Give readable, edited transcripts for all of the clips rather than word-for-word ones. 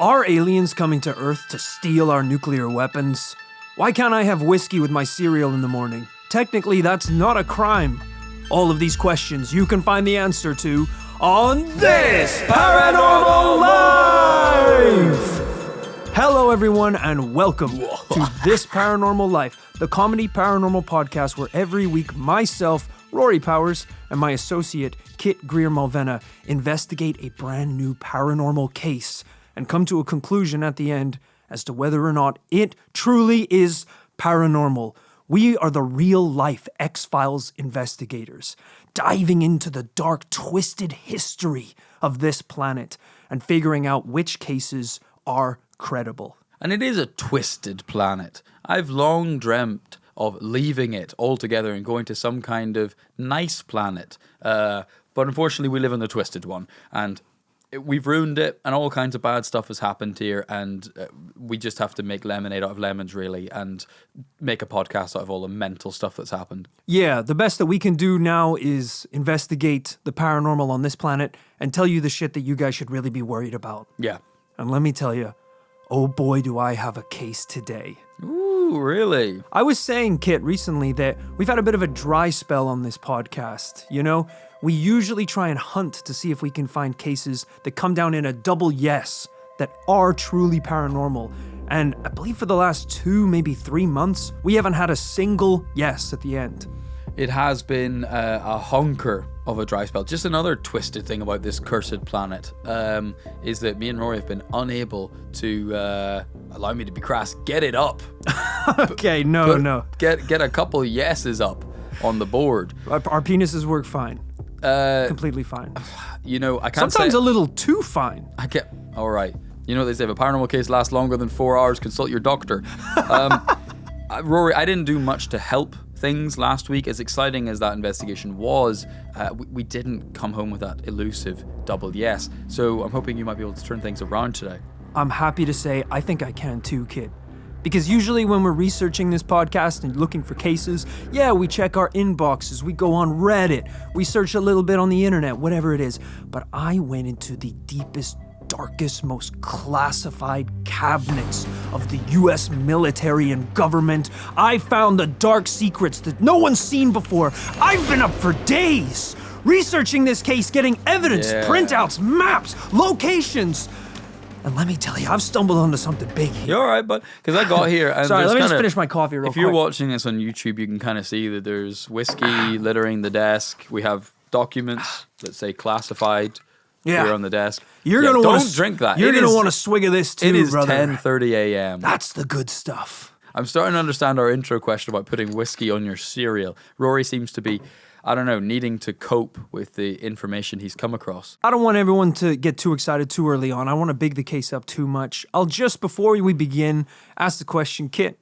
Are aliens coming to Earth to steal our nuclear weapons? Why can't I have whiskey with my cereal in the morning? Technically, that's not a crime. All of these questions you can find the answer to on this Paranormal Life! Hello, everyone, and welcome to This Paranormal Life, the comedy paranormal podcast where every week myself, Rory Powers, and my associate, Kit Greer-Malvena, investigate a brand new paranormal case and come to a conclusion at the end as to whether or not it truly is paranormal. We are the real-life X-Files investigators, diving into the dark, twisted history of this planet and figuring out which cases are credible. And it is a twisted planet. I've long dreamt of leaving it altogether and going to some kind of nice planet. But unfortunately, we live on the twisted one. And we've ruined it, and all kinds of bad stuff has happened here, and we just have to make lemonade out of lemons, really, and make a podcast out of all the mental stuff that's happened. Yeah, the best that we can do now is investigate the paranormal on this planet and tell you the shit that you guys should really be worried about. Yeah. And let me tell you, oh boy, do I have a case today. Ooh, really? I was saying, Kit, recently that we've had a bit of a dry spell on this podcast, you know? We usually try and hunt to see if we can find cases that come down in a double yes that are truly paranormal. And I believe for the last 2, maybe 3 months, we haven't had a single yes at the end. It has been a honker of a dry spell. Just another twisted thing about this cursed planet is that me and Rory have been unable to, allow me to be crass, get it up. Okay, no. Get a couple of yeses up on the board. Our penises work fine. Completely fine. You know, I can't Sometimes say... a little too fine. All right. You know, they say if a paranormal case lasts longer than 4 hours, consult your doctor. Rory, I didn't do much to help things last week. As exciting as that investigation was, we didn't come home with that elusive double yes. So I'm hoping you might be able to turn things around today. I'm happy to say I think I can too, Kid. Because usually when we're researching this podcast and looking for cases, yeah, we check our inboxes, we go on Reddit, we search a little bit on the internet, whatever it is. But I went into the deepest, darkest, most classified cabinets of the US military and government. I found the dark secrets that no one's seen before. I've been up for days researching this case, getting evidence, printouts, maps, locations. And let me tell you, I've stumbled onto something big here. You're all right, but because I got here and sorry, let me just finish my coffee real quick. If you're watching this on YouTube, you can kind of see that there's whiskey littering the desk. We have documents that say classified here on the desk. You're gonna don't drink that. You're gonna want a swig of this too, It is brother. 10:30 a.m. That's the good stuff. I'm starting to understand our intro question about putting whiskey on your cereal. Rory seems to be, I don't know, needing to cope with the information he's come across. I don't want everyone to get too excited too early on. I want to big the case up too much. I'll just, before we begin, ask the question, Kit,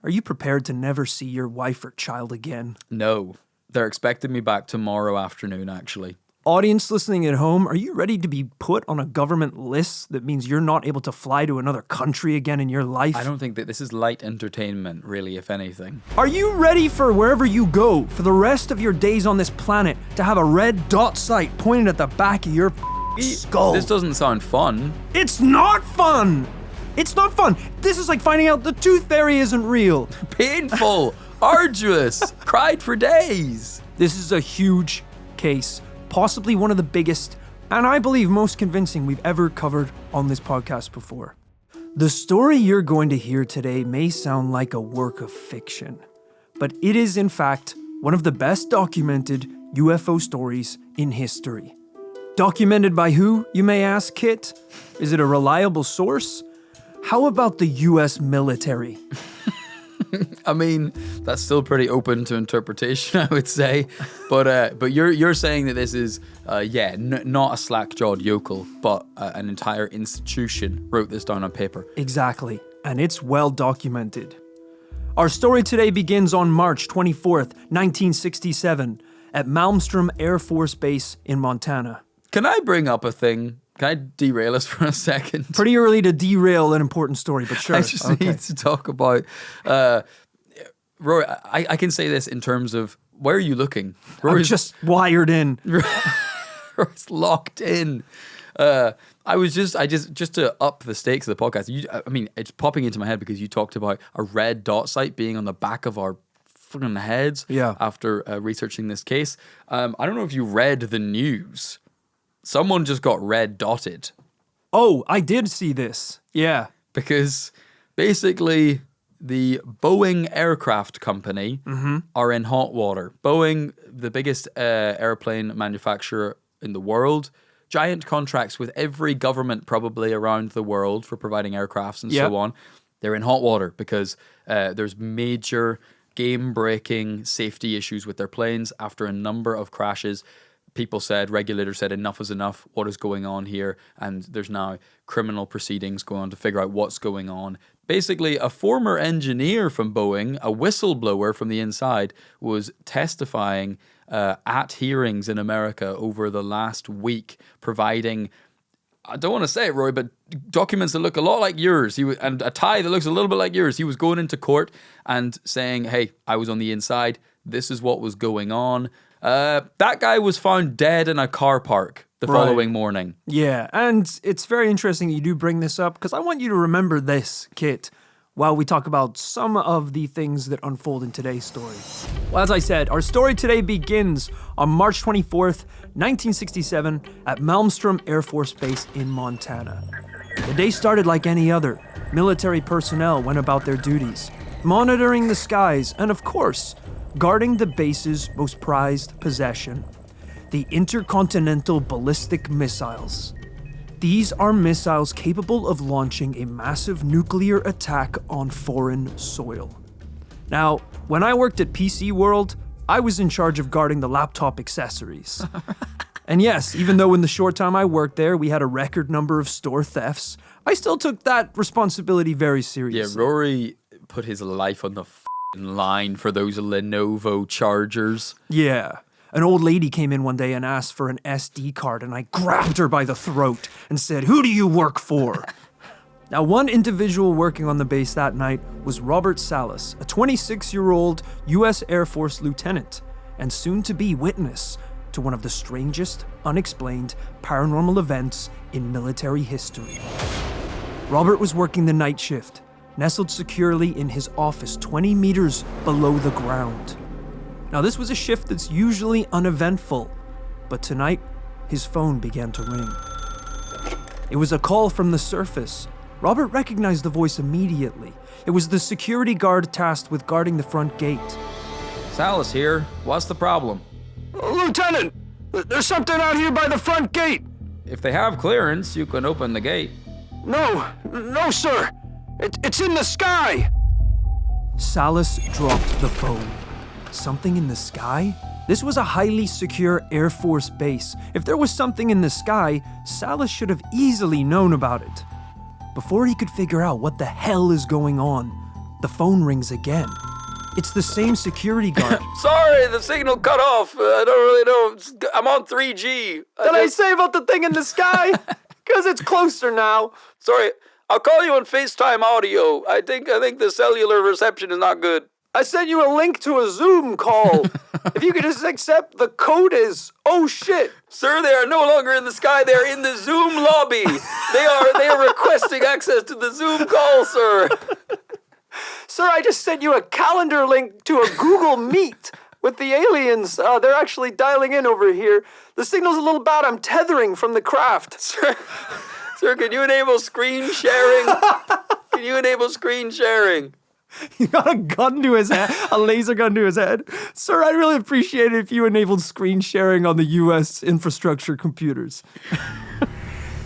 are you prepared to never see your wife or child again? No. They're expecting me back tomorrow afternoon, actually. Audience listening at home, are you ready to be put on a government list that means you're not able to fly to another country again in your life? I don't think that this is light entertainment, really, if anything. Are you ready for wherever you go, for the rest of your days on this planet, to have a red dot sight pointed at the back of your skull? This doesn't sound fun. It's not fun! It's not fun! This is like finding out the tooth fairy isn't real. Painful, arduous, cried for days. This is a huge case. Possibly one of the biggest, and I believe most convincing we've ever covered on this podcast before. The story you're going to hear today may sound like a work of fiction, but it is in fact one of the best documented UFO stories in history. Documented by who, you may ask, Kit? Is it a reliable source? How about the US military? I mean, that's still pretty open to interpretation, I would say. But you're saying that this is, not a slack-jawed yokel, but an entire institution wrote this down on paper. Exactly, and it's well documented. Our story today begins on March 24th, 1967, at Malmstrom Air Force Base in Montana. Can I bring up a thing? Can I derail us for a second? Pretty early to derail an important story, but sure. I just need to talk about... Rory, I can say this in terms of, where are you looking? I'm just wired in. Rory's locked in. I just to up the stakes of the podcast. I mean, it's popping into my head because you talked about a red dot sight being on the back of our fucking heads. Yeah. After researching this case, I don't know if you read the news. Someone just got red dotted. Oh, I did see this. Yeah. Because basically the Boeing aircraft company are in hot water. Boeing, the biggest airplane manufacturer in the world, giant contracts with every government probably around the world for providing aircrafts and so on. They're in hot water because there's major game-breaking safety issues with their planes after a number of crashes. Regulators said enough is enough, what is going on here? And there's now criminal proceedings going on to figure out what's going on. Basically, a former engineer from Boeing, a whistleblower from the inside, was testifying at hearings in America over the last week, providing, I don't want to say it, Roy, but documents that look a lot like yours, and a tie that looks a little bit like yours. He was going into court and saying, hey, I was on the inside, this is what was going on. That guy was found dead in a car park the following morning. Yeah, and it's very interesting you do bring this up because I want you to remember this, Kit, while we talk about some of the things that unfold in today's story. Well, as I said, our story today begins on March 24th, 1967 at Malmstrom Air Force Base in Montana. The day started like any other. Military personnel went about their duties, monitoring the skies and, of course, guarding the base's most prized possession, the intercontinental ballistic missiles. These are missiles capable of launching a massive nuclear attack on foreign soil. Now, when I worked at PC World, I was in charge of guarding the laptop accessories. And yes, even though in the short time I worked there, we had a record number of store thefts, I still took that responsibility very seriously. Yeah, Rory put his life on the line for those Lenovo chargers. Yeah. An old lady came in one day and asked for an SD card, and I grabbed her by the throat and said, "Who do you work for?" Now, one individual working on the base that night was Robert Salas, a 26-year-old U.S. Air Force lieutenant, and soon-to-be witness to one of the strangest, unexplained paranormal events in military history. Robert was working the night shift, nestled securely in his office 20 meters below the ground. Now, this was a shift that's usually uneventful, but tonight, his phone began to ring. It was a call from the surface. Robert recognized the voice immediately. It was the security guard tasked with guarding the front gate. Salas here. What's the problem? Lieutenant, there's something out here by the front gate. If they have clearance, you can open the gate. No, sir. It's in the sky! Salas dropped the phone. Something in the sky? This was a highly secure Air Force base. If there was something in the sky, Salas should have easily known about it. Before he could figure out what the hell is going on, the phone rings again. It's the same security guard. Sorry, the signal cut off. I don't really know. I'm on 3G. Did I say about the thing in the sky? Because it's closer now. Sorry. I'll call you on FaceTime audio. I think the cellular reception is not good. I sent you a link to a Zoom call. If you could just accept, the code is, oh shit. Sir, they are no longer in the sky. They are in the Zoom lobby. They are requesting access to the Zoom call, sir. Sir, I just sent you a calendar link to a Google Meet with the aliens. They're actually dialing in over here. The signal's a little bad. I'm tethering from the craft. Sir, can you enable screen sharing? Can you enable screen sharing? He got a gun to his head, a laser gun to his head. Sir, I'd really appreciate it if you enabled screen sharing on the U.S. infrastructure computers.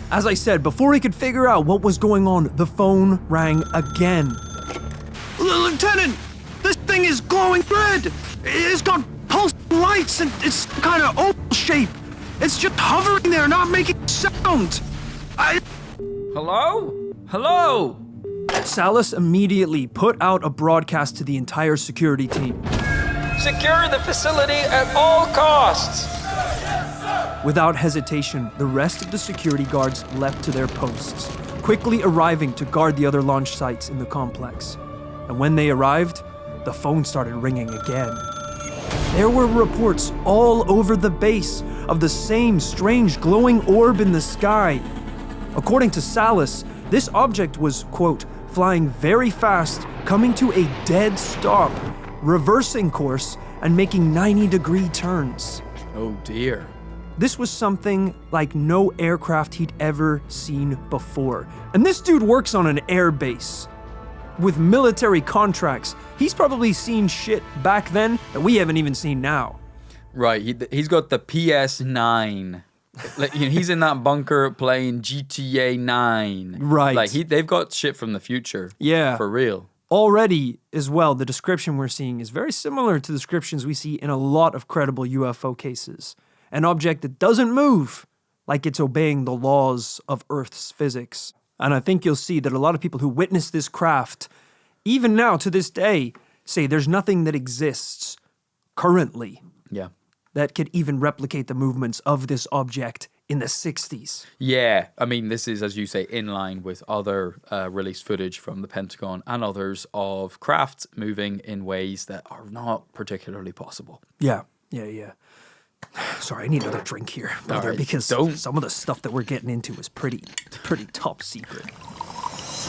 As I said, before he could figure out what was going on, the phone rang again. Lieutenant, this thing is glowing red. It's got pulsing lights and it's kind of oval shape. It's just hovering there, not making sound. Hello? Hello? Salas immediately put out a broadcast to the entire security team. Secure the facility at all costs. Without hesitation, the rest of the security guards leapt to their posts, quickly arriving to guard the other launch sites in the complex. And when they arrived, the phone started ringing again. There were reports all over the base of the same strange glowing orb in the sky. According to Salas, this object was, quote, flying very fast, coming to a dead stop, reversing course, and making 90-degree turns. Oh dear. This was something like no aircraft he'd ever seen before. And this dude works on an air base with military contracts. He's probably seen shit back then that we haven't even seen now. Right, he's got the PS9. Like, he's in that bunker playing GTA 9. Right. Like, they've got shit from the future. Yeah. For real. Already, as well, the description we're seeing is very similar to descriptions we see in a lot of credible UFO cases. An object that doesn't move, like it's obeying the laws of Earth's physics. And I think you'll see that a lot of people who witness this craft, even now to this day, say there's nothing that exists currently Yeah. that could even replicate the movements of this object in the 60s. Yeah, I mean, this is, as you say, in line with other released footage from the Pentagon and others of crafts moving in ways that are not particularly possible. Yeah. Sorry, I need another drink here, brother, right, because don't. some of the stuff that we're getting into is pretty top secret.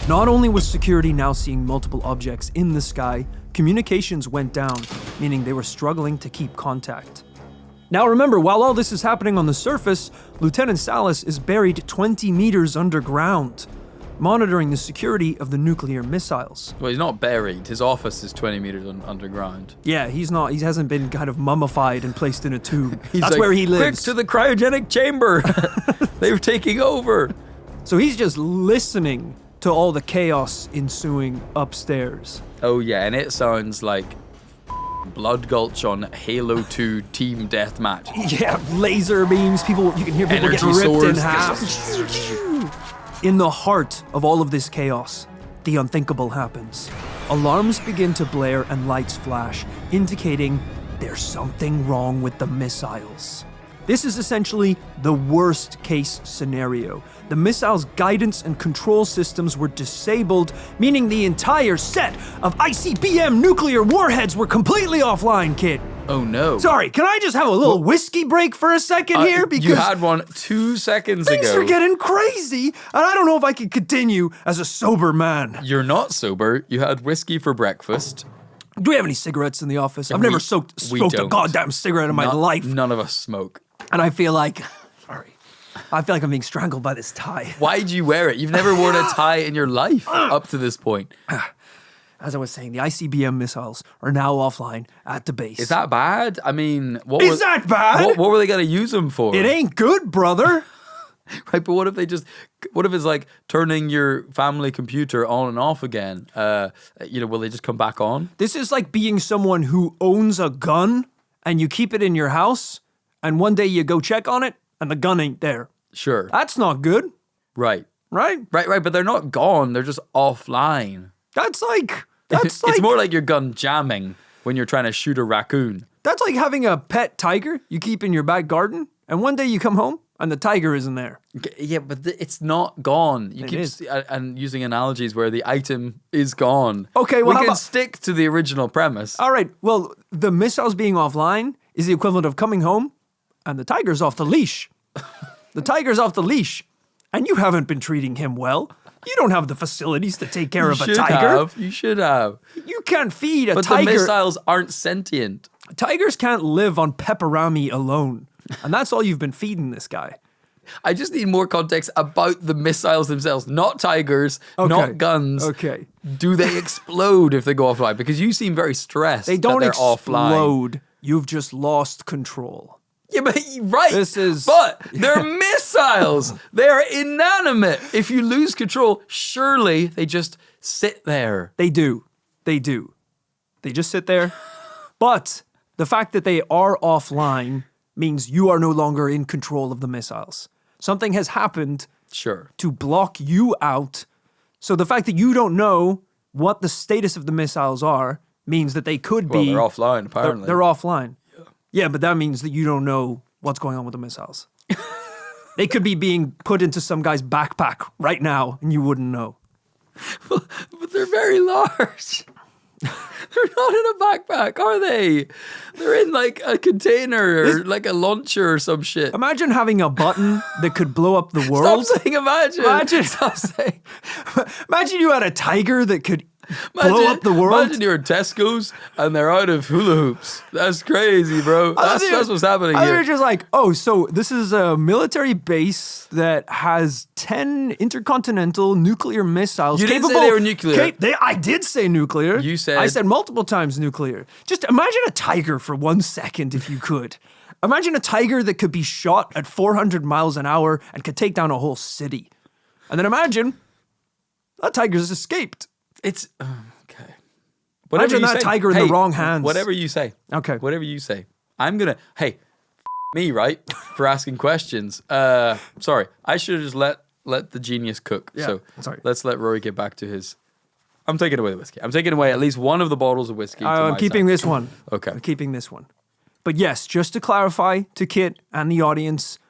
Not only was security now seeing multiple objects in the sky, communications went down, meaning they were struggling to keep contact. Now remember, while all this is happening on the surface, Lieutenant Salas is buried 20 meters underground, monitoring the security of the nuclear missiles. Well, he's not buried. His office is 20 meters underground. Yeah, he hasn't been kind of mummified and placed in a tube. He's That's like, where he quick lives. to the cryogenic chamber. They're taking over. So he's just listening to all the chaos ensuing upstairs. Oh, yeah, and it sounds like Blood Gulch on Halo 2 Team Deathmatch. Yeah, laser beams, you can hear people Energy get ripped in swords. half. In the heart of all of this chaos, the unthinkable happens. Alarms begin to blare and lights flash, indicating there's something wrong with the missiles. This is essentially the worst case scenario. The missile's guidance and control systems were disabled, meaning the entire set of ICBM nuclear warheads were completely offline, kid. Oh, no. Sorry, can I just have a little whiskey break for a second here? Because you had one 2 seconds things ago. are getting crazy, and I don't know if I can continue as a sober man. You're not sober. You had whiskey for breakfast. Do we have any cigarettes in the office? I've never smoked a don't. goddamn cigarette in my life. None of us smoke. And I feel like, I'm being strangled by this tie. Why'd you wear it? You've never worn a tie in your life up to this point. As I was saying, the ICBM missiles are now offline at the base. Is that bad? I mean, Is that bad? What were they going to use them for? It ain't good, brother. Right, but what if it's like turning your family computer on and off again? Will they just come back on? This is like being someone who owns a gun and you keep it in your house, and one day you go check on it and the gun ain't there. Sure. That's not good, Right. right? Right, but they're not gone. They're just offline. That's like It's more like your gun jamming when you're trying to shoot a raccoon. that's like having a pet tiger you keep in your back garden, and one day you come home and the tiger isn't there. Yeah, but it's not gone. You It keep is. and using analogies where the item is gone. Okay, well, we how can about- stick to the original premise. All right, well, the missiles being offline is the equivalent of coming home and the tiger's off the leash. The tiger's off the leash, and you haven't been treating him well. You don't have the facilities to take care of a tiger. You should have. You can't feed a But tiger. the missiles aren't sentient. Tigers can't live on pepperami alone, and that's all you've been feeding this guy. I just need more context about the missiles themselves, not tigers, not guns. Okay. Do they explode if they go offline? Because you seem very stressed. They don't that they're offline. explode. You've just lost control. Yeah, but right. But they're missiles. They're inanimate. If you lose control, surely they just sit there. They do. They just sit there. But the fact that they are offline means you are no longer in control of the missiles. Something has happened Sure. to block you out. So the fact that you don't know what the status of the missiles are means that they could Well, be... they're offline, apparently. They're offline. Yeah, but that means that you don't know what's going on with the missiles. They could be being put into some guy's backpack right now, and you wouldn't know. But they're very large. They're not in a backpack, are they? They're in like a container or like a launcher or some shit. Imagine having a button that could blow up the world. Stop saying imagine. Stop saying. Imagine you had a tiger that could blow up the world. Imagine you're in Tesco's and they're out of hula hoops. That's crazy, bro. That's what's happening here. They're just like, oh, so this is a military base that has 10 intercontinental nuclear missiles. You didn't say they were nuclear. I did say nuclear. You said... I said multiple times nuclear. Just imagine a tiger for 1 second if you could. Imagine a tiger that could be shot at 400 miles an hour and could take down a whole city. And then imagine that tiger's escaped. It's okay. Imagine that tiger in the wrong hands. Whatever you say. Okay. Whatever you say. I'm gonna. Hey, me, right? For asking questions. Sorry, I should have just let the genius cook. Yeah, So sorry. let's let Rory get back to his. I'm taking away the whiskey. I'm taking away at least one of the bottles of whiskey. I'm keeping this one. Okay. I'm keeping this one. But yes, just to clarify to Kit and the audience,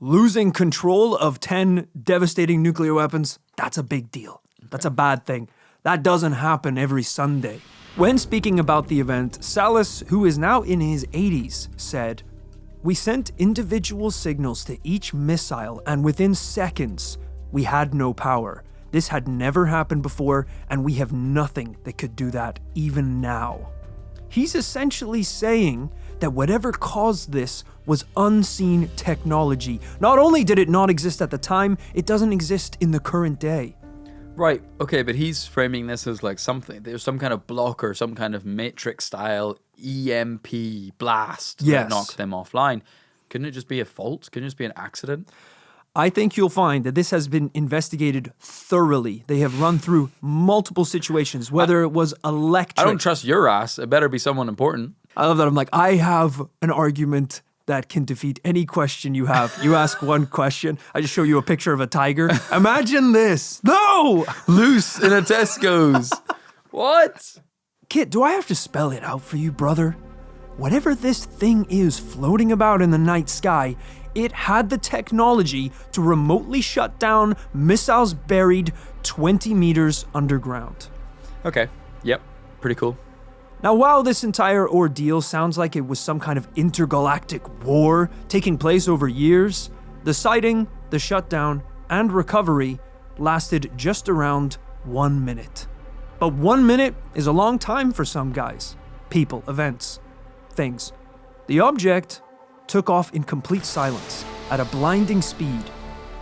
losing control of 10 devastating nuclear weapons, that's a big deal. Okay. That's a bad thing. That doesn't happen every Sunday. When speaking about the event, Salas, who is now in his 80s, said, "We sent individual signals to each missile, and within seconds, we had no power. This had never happened before, and we have nothing that could do that even now." He's essentially saying that whatever caused this was unseen technology. Not only did it not exist at the time, it doesn't exist in the current day. Right, okay, but he's framing this as like something, there's some kind of block or some kind of Matrix-style EMP blast that knocked them offline. Couldn't it just be a fault? Couldn't it just be an accident? I think you'll find that this has been investigated thoroughly. They have run through multiple situations, whether it was electric. I don't trust your ass. It better be someone important. I love that. I'm like, I have an argument that can defeat any question you have. You ask one question, I just show you a picture of a tiger. Imagine this. No! Loose in a Tesco's. What? Kit, do I have to spell it out for you, brother? Whatever this thing is floating about in the night sky, it had the technology to remotely shut down missiles buried 20 meters underground. Okay. Yep. Pretty cool. Now, while this entire ordeal sounds like it was some kind of intergalactic war taking place over years, the sighting, the shutdown, and recovery lasted just around 1 minute. But 1 minute is a long time for some guys, people, events, things. The object took off in complete silence at a blinding speed,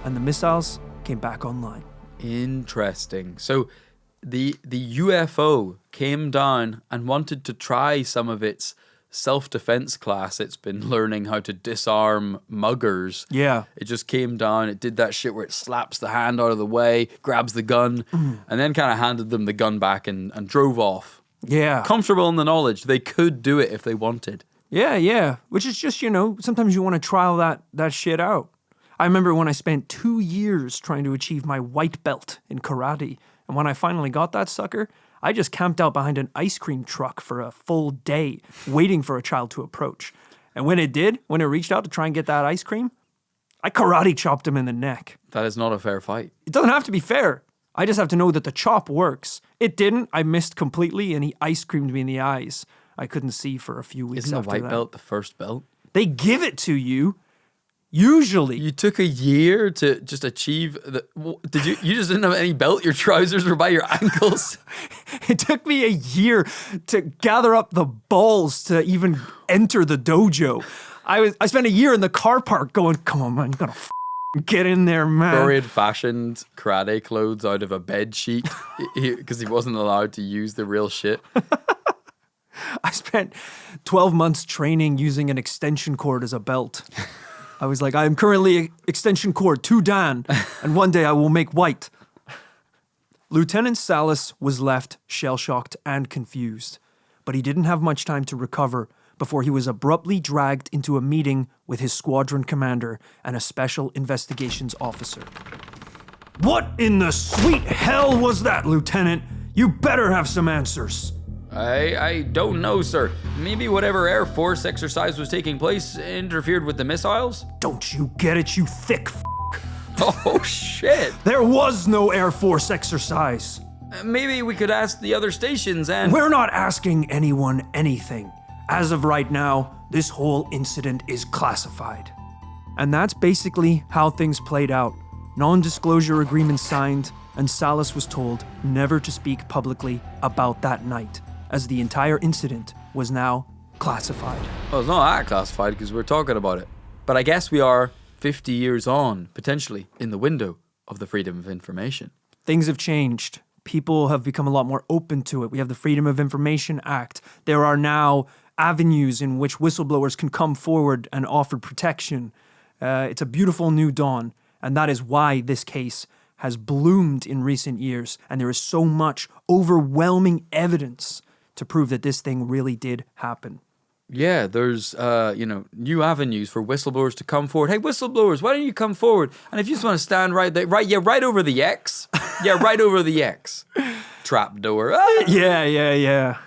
and the missiles came back online. Interesting. So the UFO came down and wanted to try some of its self-defense class. It's been learning how to disarm muggers. Yeah. It just came down. It did that shit where it slaps the hand out of the way, grabs the gun, and then kind of handed them the gun back and drove off. Yeah. Comfortable in the knowledge they could do it if they wanted. Yeah. Which is just, sometimes you want to trial that shit out. I remember when I spent 2 years trying to achieve my white belt in karate. And when I finally got that sucker, I just camped out behind an ice cream truck for a full day, waiting for a child to approach. And when it reached out to try and get that ice cream, I karate chopped him in the neck. That is not a fair fight. It doesn't have to be fair. I just have to know that the chop works. It didn't. I missed completely, and he ice creamed me in the eyes. I couldn't see for a few weeks Isn't after a white that. belt the first belt? They give it to you. Usually. You took a year to just achieve the... Did you just didn't have any belt? Your trousers were by your ankles? It took me a year to gather up the balls to even enter the dojo. I spent a year in the car park going, come on, man, you gotta get in there, man. Rory had fashioned karate clothes out of a bed sheet because he wasn't allowed to use the real shit. I spent 12 months training using an extension cord as a belt. I was like, I am currently extension cord to Dan, and one day I will make white. Lieutenant Salas was left shell-shocked and confused, but he didn't have much time to recover before he was abruptly dragged into a meeting with his squadron commander and a special investigations officer. What in the sweet hell was that, Lieutenant? You better have some answers. I don't know, sir. Maybe whatever Air Force exercise was taking place interfered with the missiles? Don't you get it, you thick Oh, shit. There was no Air Force exercise. Maybe we could ask the other stations and... We're not asking anyone anything. As of right now, this whole incident is classified. And that's basically how things played out. Non-disclosure agreements signed, and Salas was told never to speak publicly about that night, as the entire incident was now classified. Well, it's not that classified because we're talking about it. But I guess we are 50 years on, potentially, in the window of the Freedom of Information. Things have changed. People have become a lot more open to it. We have the Freedom of Information Act. There are now avenues in which whistleblowers can come forward and offer protection. It's a beautiful new dawn, and that is why this case has bloomed in recent years, and there is so much overwhelming evidence to prove that this thing really did happen. Yeah, there's, new avenues for whistleblowers to come forward. Hey, whistleblowers, why don't you come forward? And if you just want to stand right there, right over the X. Yeah, right over the X. Trapdoor. Ah! Yeah.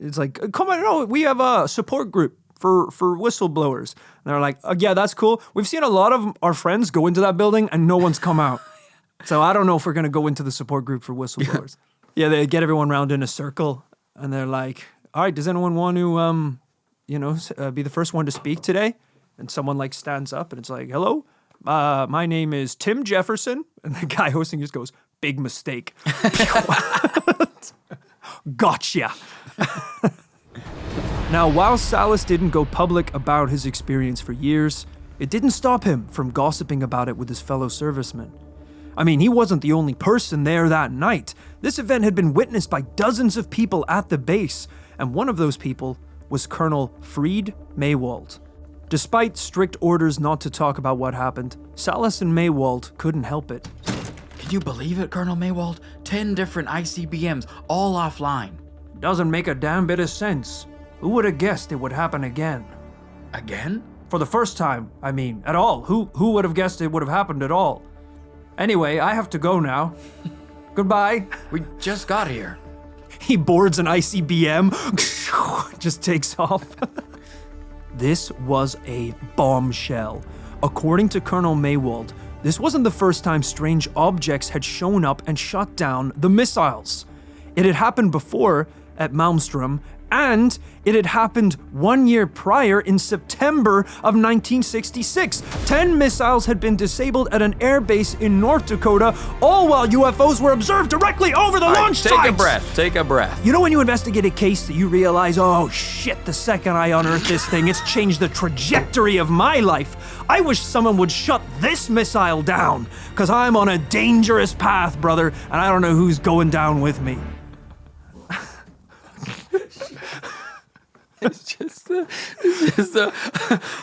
It's like, come on, no, we have a support group for whistleblowers. And they're like, yeah, that's cool. We've seen a lot of our friends go into that building and no one's come out. So I don't know if we're going to go into the support group for whistleblowers. Yeah, they get everyone round in a circle and they're like, all right, does anyone want to, be the first one to speak today? And someone like stands up and it's like, hello, my name is Tim Jefferson. And the guy hosting just goes, big mistake. Gotcha. Now, while Salas didn't go public about his experience for years, it didn't stop him from gossiping about it with his fellow servicemen. I mean, he wasn't the only person there that night. This event had been witnessed by dozens of people at the base, and one of those people was Colonel Fried Maywald. Despite strict orders not to talk about what happened, Salas and Maywald couldn't help it. Can you believe it, Colonel Maywald? 10 different ICBMs, all offline. Doesn't make a damn bit of sense. Who would have guessed it would happen again? Again? For the first time, I mean, at all. Who would have guessed it would have happened at all? Anyway, I have to go now. Goodbye. We just got here. He boards an ICBM, just takes off. This was a bombshell. According to Colonel Maywald, this wasn't the first time strange objects had shown up and shot down the missiles. It had happened before at Malmstrom, and it had happened 1 year prior in September of 1966. 10 missiles had been disabled at an airbase in North Dakota, all while UFOs were observed directly over the launch sites. Take a breath. You know when you investigate a case that you realize, oh shit, the second I unearth this thing, it's changed the trajectory of my life. I wish someone would shut this missile down, because I'm on a dangerous path, brother, and I don't know who's going down with me. It's just the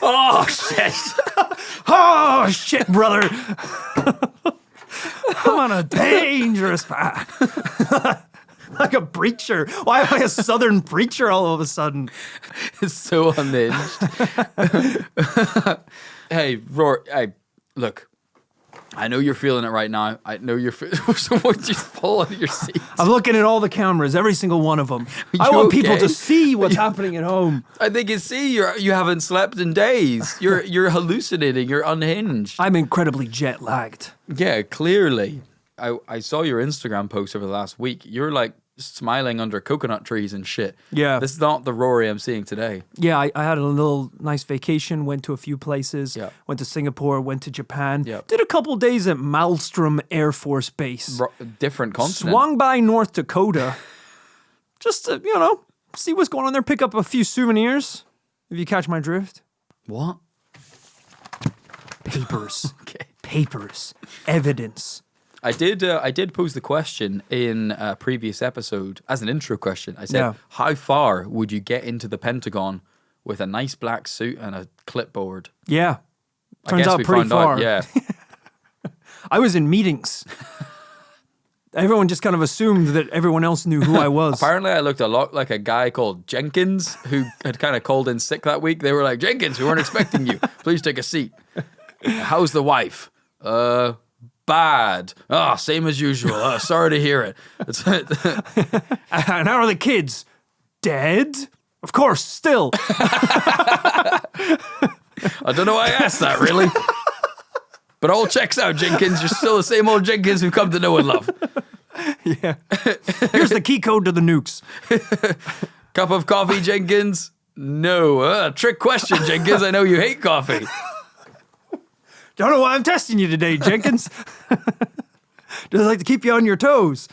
oh shit. Oh shit, brother. I'm on a dangerous path. Like a preacher. Why am I a southern preacher all of a sudden? It's so unhinged. Hey, Rory, look. I know you're feeling it right now. I know you're so what you fall out of your seat. I'm looking at all the cameras, every single one of them. I want people to see what's happening at home. I think you see you haven't slept in days. You're hallucinating. You're unhinged. I'm incredibly jet lagged. Yeah, clearly. I saw your Instagram post over the last week. You're like smiling under coconut trees and shit. Yeah. This is not the Rory I'm seeing today. Yeah, I had a little nice vacation, went to a few places, went to Singapore, went to Japan, did a couple days at Malmstrom Air Force Base. Different continent. Swung by North Dakota, just to, see what's going on there, pick up a few souvenirs, if you catch my drift. What? Papers. Okay. Papers. Evidence. I did pose the question in a previous episode as an intro question. I said, how far would you get into the Pentagon with a nice black suit and a clipboard? Yeah. Turns out pretty far. Yeah. I was in meetings. Everyone just kind of assumed that everyone else knew who I was. Apparently, I looked a lot like a guy called Jenkins who had kind of called in sick that week. They were like, Jenkins, we weren't expecting you. Please take a seat. How's the wife? Bad. Same as usual. Sorry to hear it. And how are the kids? Dead? Of course, still. I don't know why I asked that, really. But all checks out, Jenkins. You're still the same old Jenkins we've come to know and love. Yeah. Here's the key code to the nukes. Cup of coffee, Jenkins? No. Trick question, Jenkins. I know you hate coffee. Don't know why I'm testing you today, Jenkins. Just like to keep you on your toes.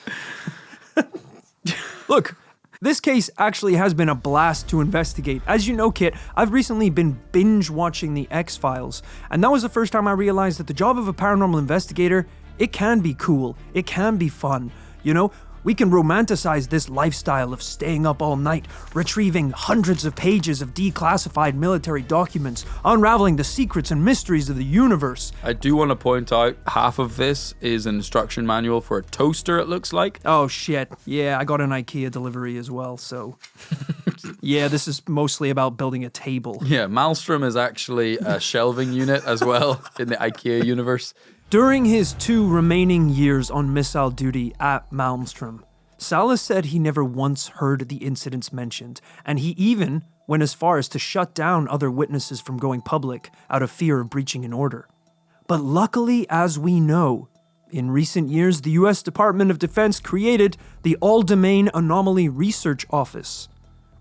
Look, this case actually has been a blast to investigate. As you know, Kit, I've recently been binge watching The X-Files, and that was the first time I realized that the job of a paranormal investigator, it can be cool, it can be fun, you know? We can romanticize this lifestyle of staying up all night, retrieving hundreds of pages of declassified military documents, unraveling the secrets and mysteries of the universe. I do want to point out half of this is an instruction manual for a toaster, it looks like. Oh shit, yeah, I got an IKEA delivery as well, so... Yeah, this is mostly about building a table. Yeah, Malmstrom is actually a shelving unit as well in the IKEA universe. During his 2 remaining years on missile duty at Malmstrom, Salas said he never once heard the incidents mentioned, and he even went as far as to shut down other witnesses from going public out of fear of breaching an order. But luckily, as we know, in recent years, the U.S. Department of Defense created the All-Domain Anomaly Research Office,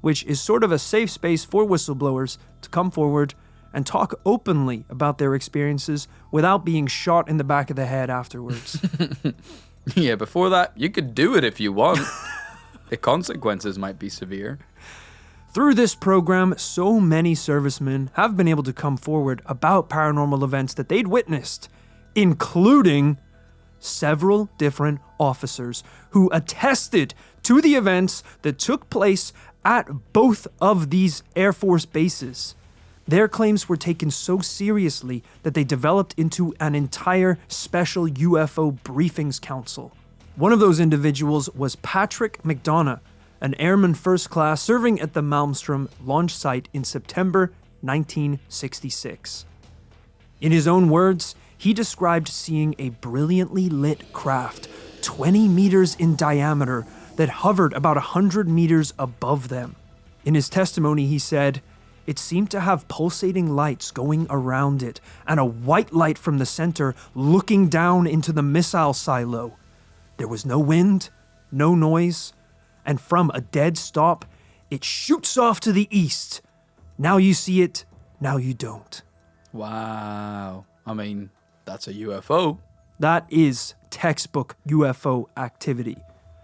which is sort of a safe space for whistleblowers to come forward and talk openly about their experiences without being shot in the back of the head afterwards. Yeah, before that, you could do it if you want. The consequences might be severe. Through this program, so many servicemen have been able to come forward about paranormal events that they'd witnessed, including several different officers who attested to the events that took place at both of these Air Force bases. Their claims were taken so seriously that they developed into an entire special UFO briefings council. One of those individuals was Patrick McDonough, an airman first class serving at the Malmstrom launch site in September 1966. In his own words, he described seeing a brilliantly lit craft, 20 meters in diameter, that hovered about 100 meters above them. In his testimony, he said, "It seemed to have pulsating lights going around it, and a white light from the center looking down into the missile silo. There was no wind, no noise, and from a dead stop, it shoots off to the east. Now you see it, now you don't." Wow. I mean, that's a UFO. That is textbook UFO activity.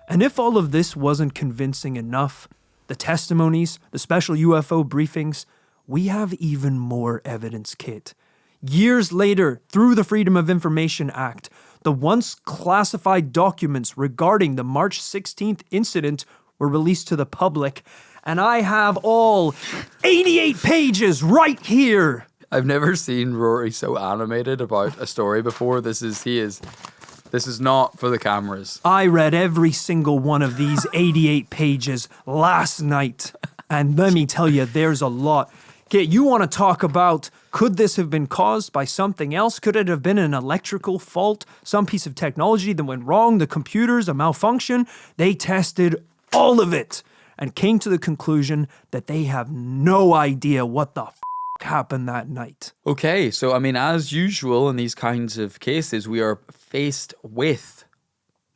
And if all of this wasn't convincing enough, the testimonies, the special UFO briefings, we have even more evidence, Kit. Years later, through the Freedom of Information Act, the once classified documents regarding the March 16th incident were released to the public, and I have all 88 pages right here. I've never seen Rory so animated about a story before. This is not for the cameras. I read every single one of these 88 pages last night, and let me tell you, there's a lot. Okay, you want to talk about, could this have been caused by something else? Could it have been an electrical fault, some piece of technology that went wrong, the computers, a malfunction? They tested all of it and came to the conclusion that they have no idea what the happened that night. Okay, so I mean, as usual in these kinds of cases, we are faced with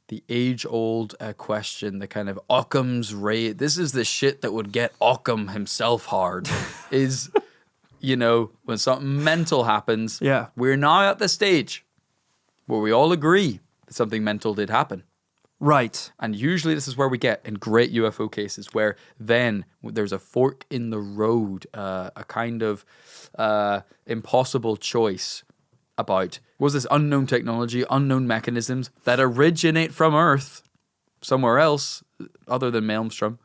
the age-old question, the kind of Occam's razor. This is the shit that would get Occam himself hard. Is, you know, when something mental happens, Yeah. we're now at the stage where we all agree that something mental did happen. Right. And usually this is where we get in great UFO cases, where then there's a fork in the road, a kind of impossible choice about, was this unknown technology, unknown mechanisms that originate from Earth, somewhere else other than Malmstrom,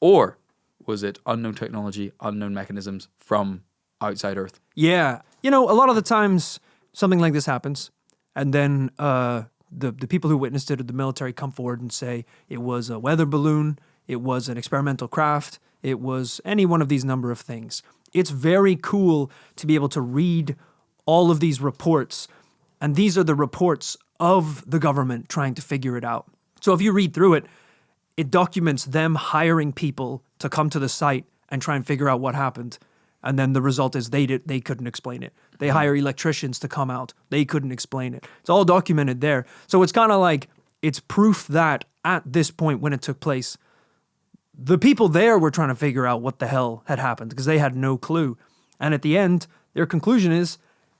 or was it unknown technology, unknown mechanisms from outside Earth? Yeah. You know, a lot of the times something like this happens, and then the people who witnessed it or the military come forward and say it was a weather balloon, it was an experimental craft, it was any one of these number of things. It's very cool to be able to read all of these reports, and these are the reports of the government trying to figure it out. So if you read through it, it documents them hiring people to come to the site and try and figure out what happened. And then the result is they couldn't explain it. They hire electricians to come out. They couldn't explain it. It's all documented there. So it's kind of like, it's proof that at this point when it took place, the people there were trying to figure out what the hell had happened because they had no clue. And at the end, their conclusion is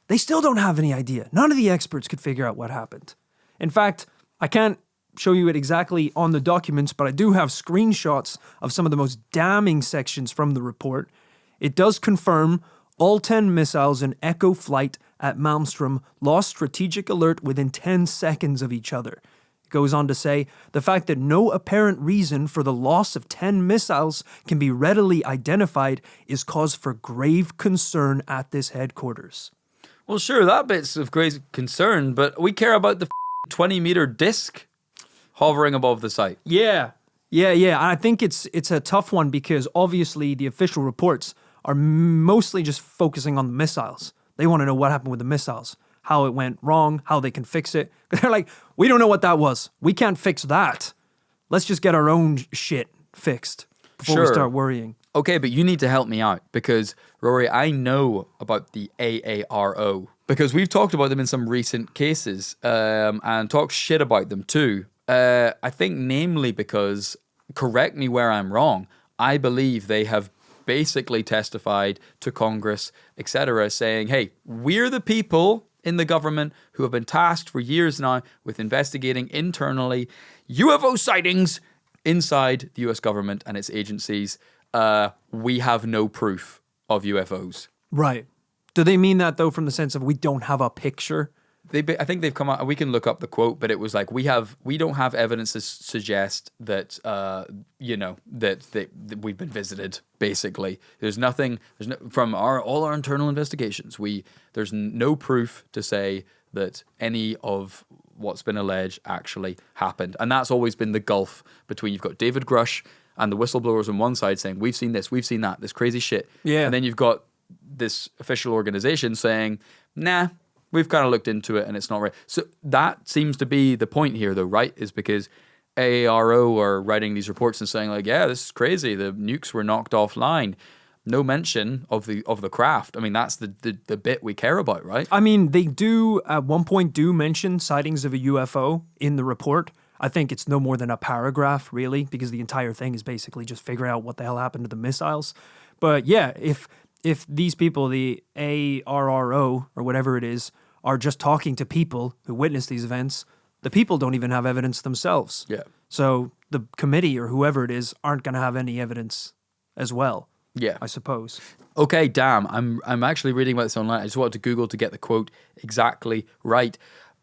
they still don't have any idea. None of the experts could figure out what happened. In fact, I can't show you it exactly on the documents, but I do have screenshots of some of the most damning sections from the report. It does confirm all 10 missiles in Echo flight at Malmstrom lost strategic alert within 10 seconds of each other. It goes on to say, the fact that no apparent reason for the loss of 10 missiles can be readily identified is cause for grave concern at this headquarters. Well, sure, that bit's of great concern, but we care about the 20-meter disc hovering above the site. Yeah. I think it's a tough one because obviously the official reports are mostly just focusing on the missiles. They want to know what happened with the missiles, how it went wrong, how they can fix it. They're like, we don't know what that was. We can't fix that. Let's just get our own shit fixed before we start worrying. Okay, but you need to help me out because, Rory, I know about the AARO because we've talked about them in some recent cases and talked shit about them too. I think namely because, correct me where I'm wrong, I believe they have basically testified to Congress, etc., saying, hey, we're the people in the government who have been tasked for years now with investigating internally UFO sightings inside the US government and its agencies. We have no proof of UFOs. Right. Do they mean that, though, from the sense of we don't have a picture? I think they've come out. We can look up the quote, but it was like we don't have evidence to suggest that that we've been visited. Basically, there's nothing. From all our internal investigations. There's no proof to say that any of what's been alleged actually happened, and that's always been the gulf between you've got David Grush and the whistleblowers on one side saying we've seen this, we've seen that, this crazy shit, and then you've got this official organization saying, nah. We've kind of looked into it and it's not right. So that seems to be the point here, though, right? Is because AARO are writing these reports and saying, like, yeah, this is crazy. The nukes were knocked offline. No mention of the craft. I mean, that's the bit we care about, right? I mean, they do at one point mention sightings of a UFO in the report. I think it's no more than a paragraph, really, because the entire thing is basically just figuring out what the hell happened to the missiles. But yeah, if these people, the ARRO or whatever it is, are just talking to people who witnessed these events, the people don't even have evidence themselves. Yeah. So the committee or whoever it is aren't going to have any evidence as well. Yeah. I suppose. Okay, damn. I'm actually reading about this online. I just wanted to Google to get the quote exactly right.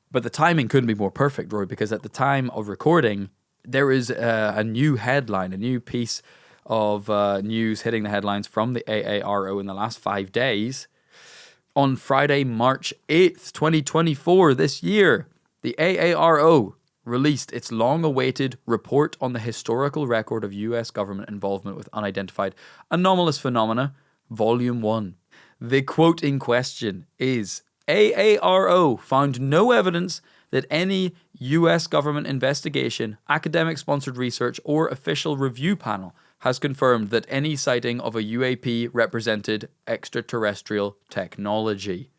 But the timing couldn't be more perfect, Roy, because at the time of recording, there is a new headline, a new piece of news hitting the headlines from the AARO in the last 5 days. On Friday, March 8th, 2024, this year, the AARO released its long-awaited report on the historical record of U.S. government involvement with unidentified anomalous phenomena, Volume 1. The quote in question is, AARO found no evidence that any U.S. government investigation, academic-sponsored research, or official review panel has confirmed that any sighting of a UAP represented extraterrestrial technology.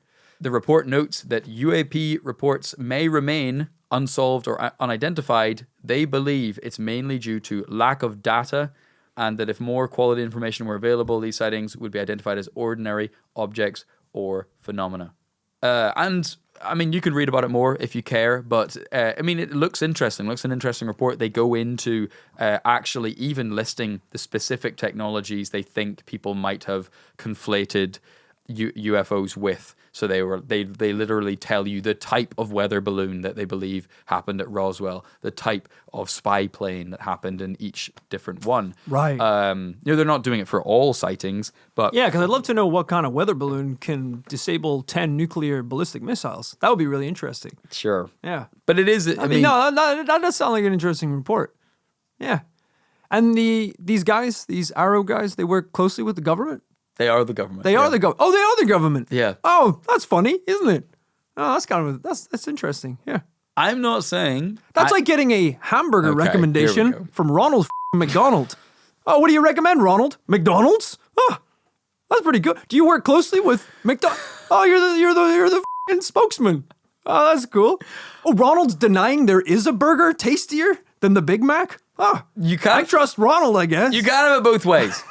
The report notes that UAP reports may remain unsolved or unidentified. They believe it's mainly due to lack of data, and that if more quality information were available, these sightings would be identified as ordinary objects or phenomena. And I mean, you can read about it more if you care, but I mean, it looks interesting. It looks an interesting report. They go into actually even listing the specific technologies they think people might have conflated UFOs with. So they literally tell you the type of weather balloon that they believe happened at Roswell, the type of spy plane that happened in each different one. Right. They're not doing it for all sightings, but yeah, because I'd love to know what kind of weather balloon can disable 10 nuclear ballistic missiles. That would be really interesting. Sure. Yeah. But it is. I mean, no, that does sound like an interesting report. Yeah. And these guys, these Arrow guys, they work closely with the government. They are the government. They are the government. Oh, they are the government. Yeah. Oh, that's funny, isn't it? Oh, that's interesting. Yeah. I'm not saying that's like getting a hamburger Okay, here we recommendation go. from Ronald McDonald. Oh, what do you recommend, Ronald? McDonald's? Oh, that's pretty good. Do you work closely with McDonald? Oh, you're the spokesman. Oh, that's cool. Oh, Ronald's denying there is a burger tastier than the Big Mac? Oh, I trust Ronald, I guess. You can't have it both ways.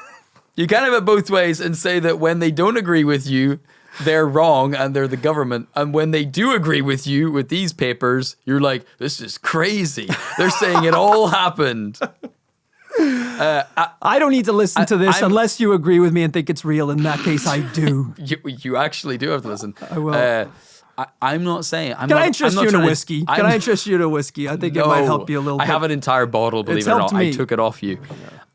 You can't have it both ways and say that when they don't agree with you, they're wrong and they're the government. And when they do agree with you with these papers, you're like, this is crazy. They're saying it all happened. I don't need to listen to this unless you agree with me and think it's real. In that case, I do. You actually do have to listen. I will. I'm not saying. Can I interest you in a whiskey? Can I interest you in a whiskey? I think it might help you a little bit. I have an entire bottle, believe it or not. Me. I took it off you.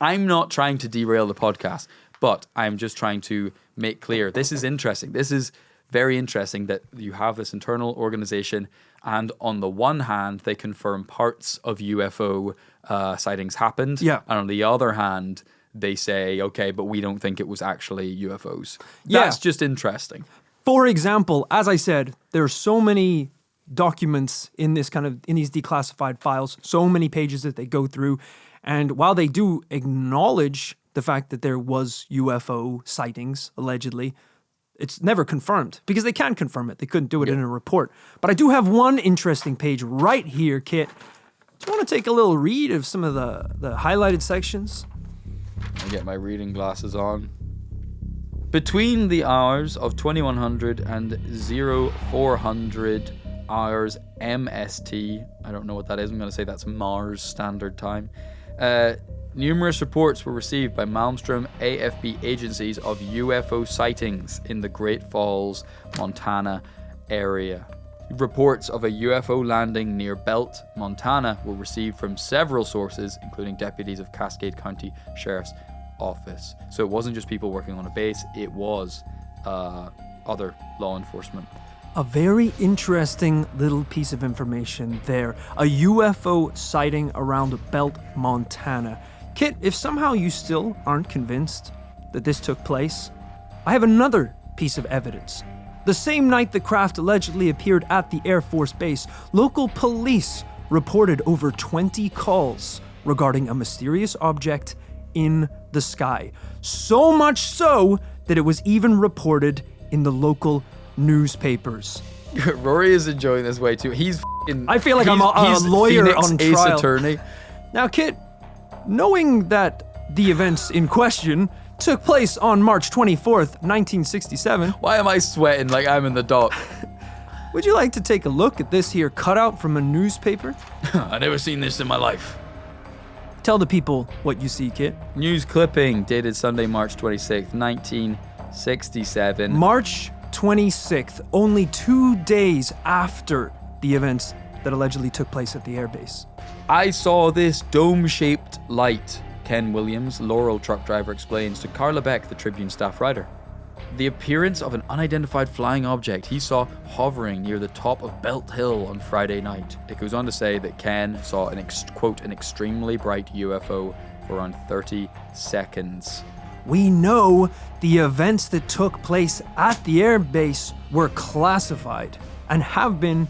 I'm not trying to derail the podcast, but I'm just trying to make clear. This is interesting. This is very interesting that you have this internal organization, and on the one hand, they confirm parts of UFO sightings happened. Yeah. And on the other hand, they say, okay, but we don't think it was actually UFOs. That's just interesting. For example, as I said, there are so many documents in these declassified files, so many pages that they go through. And while they do acknowledge the fact that there was UFO sightings, allegedly, it's never confirmed because they can't confirm it. They couldn't do it in a report. But I do have one interesting page right here, Kit. Do you want to take a little read of some of the highlighted sections? I get my reading glasses on. Between the hours of 2100 and 0400 hours MST, I don't know what that is, I'm going to say that's Mars Standard Time, numerous reports were received by Malmstrom AFB agencies of UFO sightings in the Great Falls, Montana area. Reports of a UFO landing near Belt, Montana were received from several sources, including deputies of Cascade County Sheriff's Office. So it wasn't just people working on a base, it was other law enforcement. A very interesting little piece of information there. A UFO sighting around Belt, Montana. Kit, if somehow you still aren't convinced that this took place, I have another piece of evidence. The same night the craft allegedly appeared at the Air Force Base, local police reported over 20 calls regarding a mysterious object in the sky. So much so that it was even reported in the local newspapers. Rory is enjoying this way too. I feel like I'm a lawyer Phoenix on Ace trial. Attorney. Now, Kit, knowing that the events in question took place on March 24th, 1967. Why am I sweating like I'm in the dock? Would you like to take a look at this here cutout from a newspaper? I've never seen this in my life. Tell the people what you see, Kit. News clipping dated Sunday, March 26th, 1967. March 26th, only 2 days after the events that allegedly took place at the airbase. I saw this dome-shaped light, Ken Williams, Laurel truck driver, explains to Carla Beck, the Tribune staff writer. The appearance of an unidentified flying object he saw hovering near the top of Belt Hill on Friday night. It goes on to say that Ken saw an extremely bright UFO for around 30 seconds. We know the events that took place at the airbase were classified and have been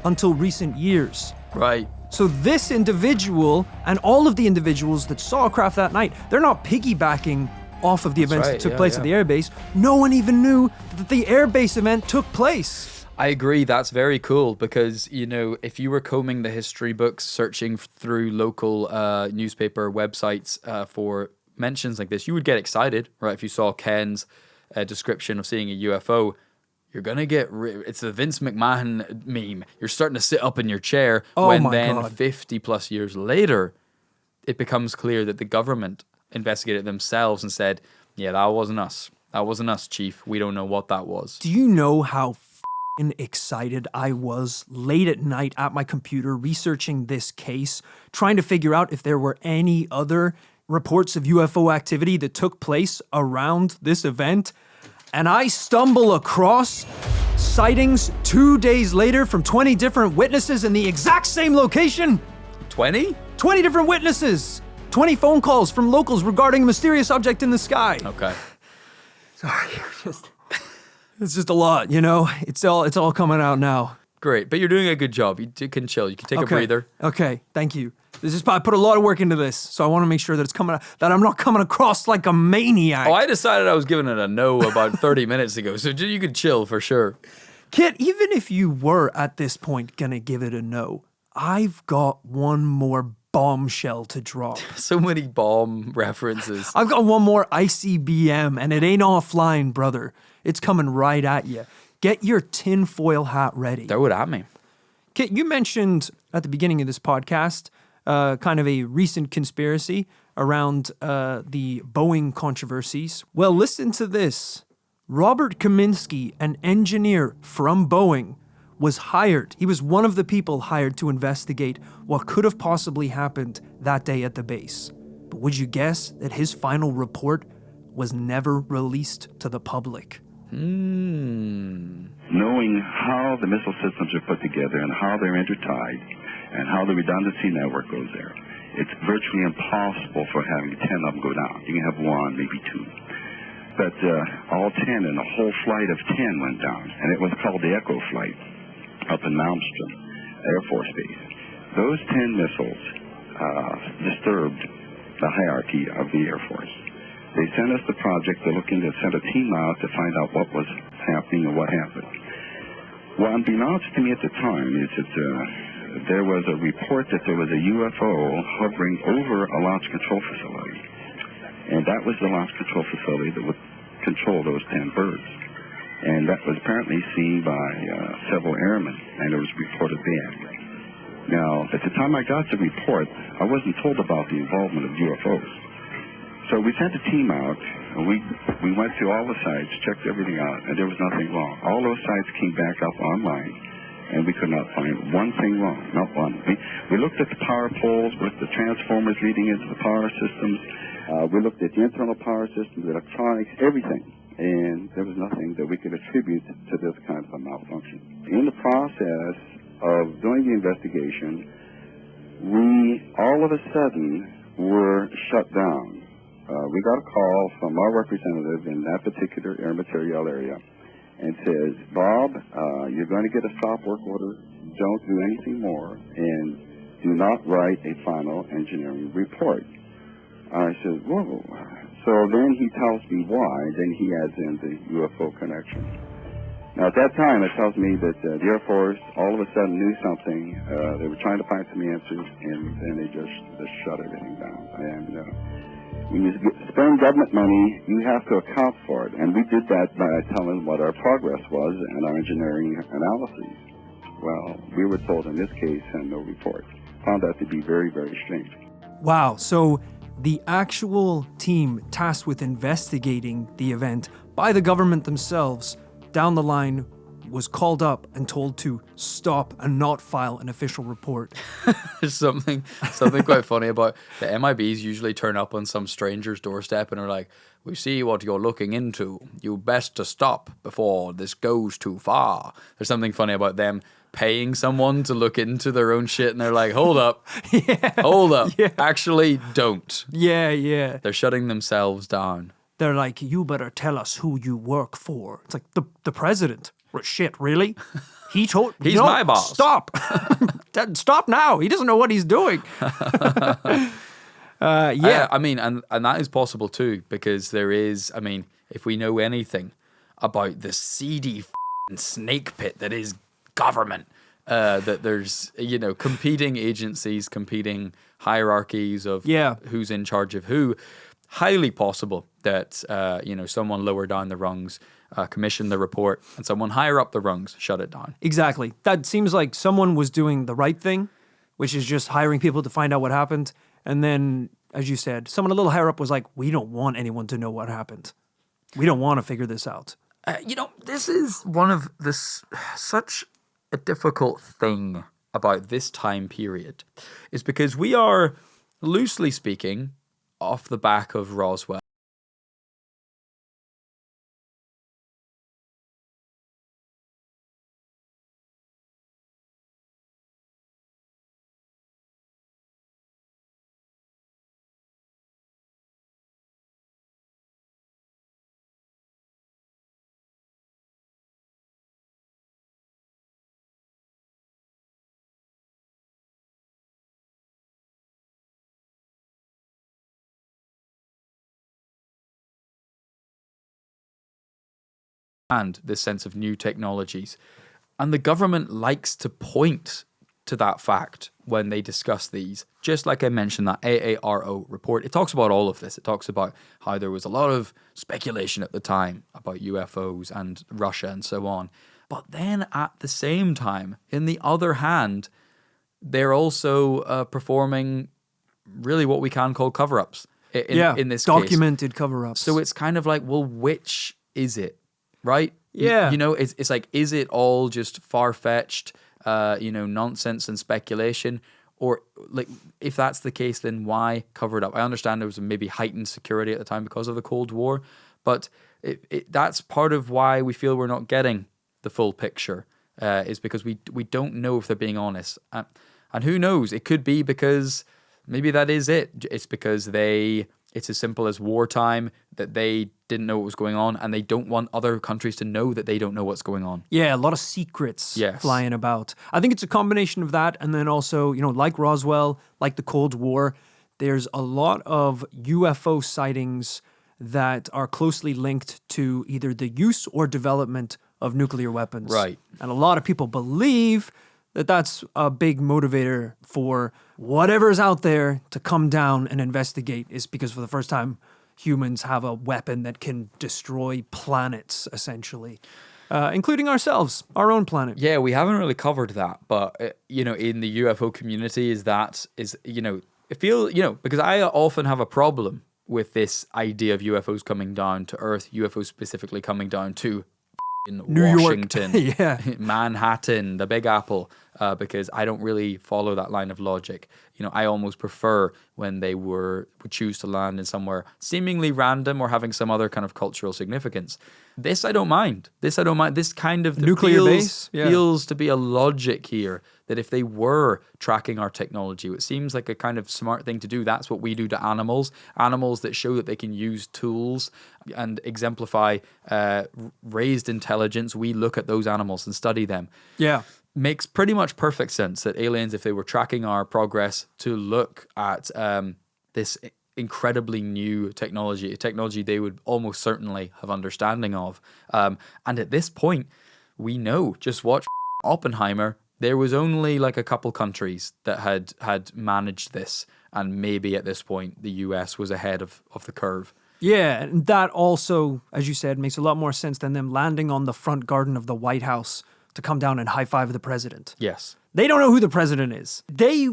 until recent years. Right. So this individual and all of the individuals that saw a craft that night, they're not piggybacking off of the events that took place at the airbase. No one even knew that the airbase event took place. I agree. That's very cool because, you know, if you were combing the history books, searching through local newspaper websites for mentions like this, you would get excited, right? If you saw Ken's description of seeing a UFO, you're going to get... it's the Vince McMahon meme. You're starting to sit up in your chair when 50 plus years later, it becomes clear that the government investigated themselves and said, yeah, that wasn't us. That wasn't us, Chief. We don't know what that was. Do you know how excited I was late at night at my computer researching this case, trying to figure out if there were any other reports of UFO activity that took place around this event? And I stumble across sightings 2 days later from 20 different witnesses in the exact same location. 20? 20 different witnesses. 20 phone calls from locals regarding a mysterious object in the sky. Okay. Sorry, it's just a lot, you know? It's all coming out now. Great, but you're doing a good job. You can chill. You can take a breather. Okay, thank you. I put a lot of work into this, so I want to make sure that it's coming out, that I'm not coming across like a maniac. Oh, I decided I was giving it a no about 30 minutes ago, so you could chill for sure. Kit, even if you were at this point gonna give it a no, I've got one more bombshell to drop. So many bomb references. I've got one more ICBM, and it ain't offline, brother. It's coming right at you. Get your tinfoil hat ready. Throw it at me. Kit, you mentioned at the beginning of this podcast kind of a recent conspiracy around the Boeing controversies. Well, listen to this. Robert Kaminsky, an engineer from Boeing, was hired. He was one of the people hired to investigate what could have possibly happened that day at the base. But would you guess that his final report was never released to the public? Knowing how the missile systems are put together and how they're intertied and how the redundancy network goes there, it's virtually impossible for having 10 of them go down. You can have one, maybe two. But all 10 and a whole flight of 10 went down, and it was called the Echo Flight up in Malmstrom Air Force Base. Those 10 missiles disturbed the hierarchy of the Air Force. They sent us the project. They're looking to send a team out to find out what was happening and what happened. Well, unbeknownst to me at the time is that there was a report that there was a UFO hovering over a launch control facility. And that was the launch control facility that would control those 10 birds. And that was apparently seen by several airmen, and it was reported bad. Now, at the time I got the report, I wasn't told about the involvement of UFOs. So we sent a team out, and we went to all the sites, checked everything out, and there was nothing wrong. All those sites came back up online, and we could not find one thing wrong, not one. We looked at the power poles, we looked at the transformers leading into the power systems, we looked at the internal power systems, the electronics, everything, and there was nothing that we could attribute to this kind of a malfunction. In the process of doing the investigation, we all of a sudden were shut down. We got a call from our representative in that particular air material area and says, Bob, you're going to get a stop work order. Don't do anything more, and do not write a final engineering report. I said, whoa. So then he tells me why. Then he adds in the UFO connection. Now, at that time, it tells me that the Air Force all of a sudden knew something. They were trying to find some answers, and then they just shut everything down. And when you spend government money, you have to account for it. And we did that by telling what our progress was and our engineering analyses. Well, we were told in this case, and no report. Found that to be very, very strange. Wow, so the actual team tasked with investigating the event by the government themselves down the line was called up and told to stop and not file an official report. There's something quite funny about the MIBs usually turn up on some stranger's doorstep and are like, we see what you're looking into. You best to stop before this goes too far. There's something funny about them paying someone to look into their own shit and they're like, hold up. Hold up. Yeah. Actually, don't. Yeah. They're shutting themselves down. They're like, you better tell us who you work for. It's like, the president. Shit, really? He's my boss. Stop. Stop now. He doesn't know what he's doing. Yeah. I mean, and that is possible too, because there is, I mean, if we know anything about the seedy snake pit that is government, that there's, competing agencies, competing hierarchies of who's in charge of who, highly possible that, someone lower down the rungs commissioned the report and someone higher up the rungs shut it down. Exactly. That seems like someone was doing the right thing, which is just hiring people to find out what happened. And then, as you said, someone a little higher up was like, we don't want anyone to know what happened. We don't want to figure this out. This is one of such a difficult thing about this time period is because we are, loosely speaking, off the back of Roswell. and this sense of new technologies. And the government likes to point to that fact when they discuss these. Just like I mentioned, that AARO report, it talks about all of this. It talks about how there was a lot of speculation at the time about UFOs and Russia and so on. But then at the same time, in the other hand, they're also performing really what we can call cover-ups in this documented case. Cover-ups. So it's kind of like, well, which is it, right? Yeah. You know, it's like, is it all just far-fetched, nonsense and speculation? Or like, if that's the case, then why cover it up? I understand there was maybe heightened security at the time because of the Cold War, but that's part of why we feel we're not getting the full picture, is because we don't know if they're being honest. And who knows? It could be because maybe that is it. It's because it's as simple as wartime, that they didn't know what was going on, and they don't want other countries to know that they don't know what's going on. Yeah, a lot of secrets Yes. flying about. I think it's a combination of that, and then also, like Roswell, like the Cold War, there's a lot of UFO sightings that are closely linked to either the use or development of nuclear weapons. Right. And a lot of people believe that that's a big motivator for whatever's out there to come down and investigate, is because for the first time, humans have a weapon that can destroy planets, essentially, including ourselves, our own planet. Yeah, we haven't really covered that, but in the UFO community, because I often have a problem with this idea of UFOs coming down to Earth, UFOs specifically coming down to New York. Washington, Yeah. Manhattan, the Big Apple, because I don't really follow that line of logic. I almost prefer when they would choose to land in somewhere seemingly random or having some other kind of cultural significance. This I don't mind. This kind of Nuclear base? Yeah. feels to be a logic here, that if they were tracking our technology, it seems like a kind of smart thing to do. That's what we do to animals that show that they can use tools and exemplify raised intelligence. We look at those animals and study them. Yeah. Makes pretty much perfect sense that aliens, if they were tracking our progress, to look at this incredibly new technology, a technology they would almost certainly have understanding of. And at this point, we know, just watch Oppenheimer, there was only like a couple countries that had managed this, and maybe at this point the US was ahead of the curve. Yeah, and that also, as you said, makes a lot more sense than them landing on the front garden of the White House to come down and high-five the president. Yes. They don't know who the president is. They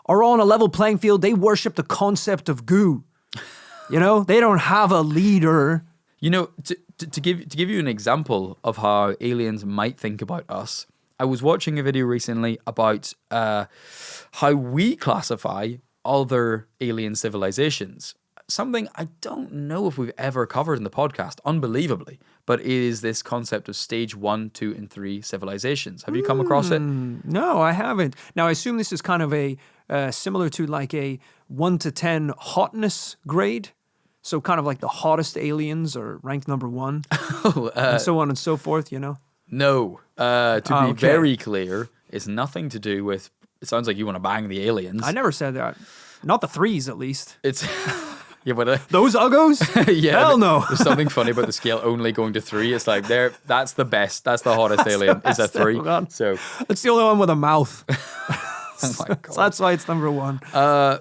are on a level playing field. They worship the concept of goo. They don't have a leader. To give you an example of how aliens might think about us, I was watching a video recently about how we classify other alien civilizations. Something I don't know if we've ever covered in the podcast, unbelievably, but it is this concept of stage 1, 2, and 3 civilizations. Have you come across it? No, I haven't. Now, I assume this is kind of a similar to like a 1 to 10 hotness grade. So kind of like the hottest aliens are ranked number 1, and so on and so forth, No. To be okay. very clear, it's nothing to do with... It sounds like you want to bang the aliens. I never said that. Not the 3s, at least. It's... Yeah, but Those uggos? yeah, Hell no. There's something funny about the scale only going to 3. It's like that's the best. That's the hottest alien. Is a 3. So it's the only one with a mouth. oh my God. So that's why it's number 1.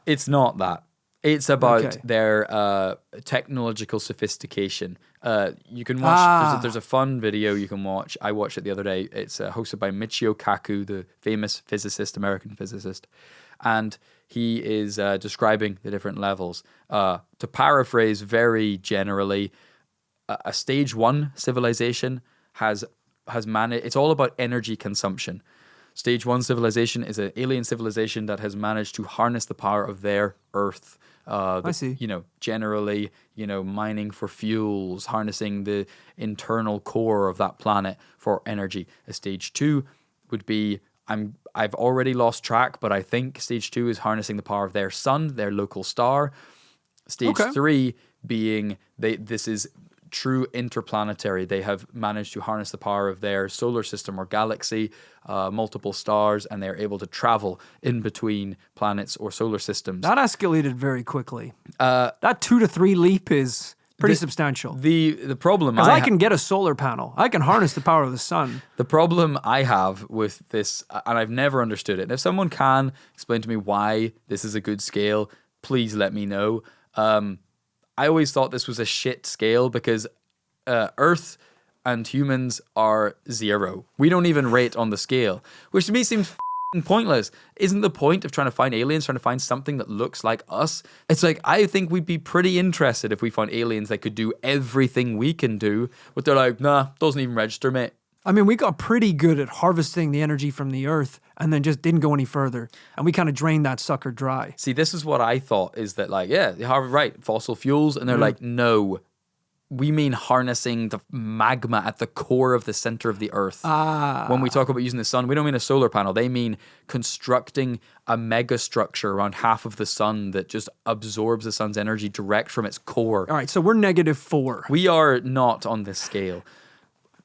It's not that. It's about Okay. their technological sophistication. You can watch. There's a fun video you can watch. I watched it the other day. It's hosted by Michio Kaku, the famous American physicist, and he is describing the different levels. To paraphrase very generally, a stage 1 civilization has managed. It's all about energy consumption. Stage 1 civilization is an alien civilization that has managed to harness the power of their Earth. I see. Generally, mining for fuels, harnessing the internal core of that planet for energy. A stage 2 would be, I've already lost track, but I think stage 2 is harnessing the power of their sun, their local star. Stage 3 being this is true interplanetary. They have managed to harness the power of their solar system or galaxy, multiple stars, and they're able to travel in between planets or solar systems. That escalated very quickly. That 2 to 3 leap is Pretty substantial. The problem Because I can get a solar panel. I can harness the power of the sun. The problem I have with this, and I've never understood it, and if someone can explain to me why this is a good scale, please let me know. I always thought this was a shit scale because Earth and humans are 0. We don't even rate on the scale, which to me seems pointless. Isn't the point of trying to find aliens trying to find something that looks like us? It's like, I think we'd be pretty interested if we found aliens that could do everything we can do, but they're like, nah, doesn't even register, mate. I mean, we got pretty good at harvesting the energy from the earth and then just didn't go any further. And we kind of drained that sucker dry. See, this is what I thought, is that like, yeah, right, fossil fuels, and they're like, no, we mean harnessing the magma at the core of the center of the earth. When we talk about using the sun, we don't mean a solar panel. They mean constructing a mega structure around half of the sun that just absorbs the sun's energy direct from its core. All right, so we're -4. We are not on this scale.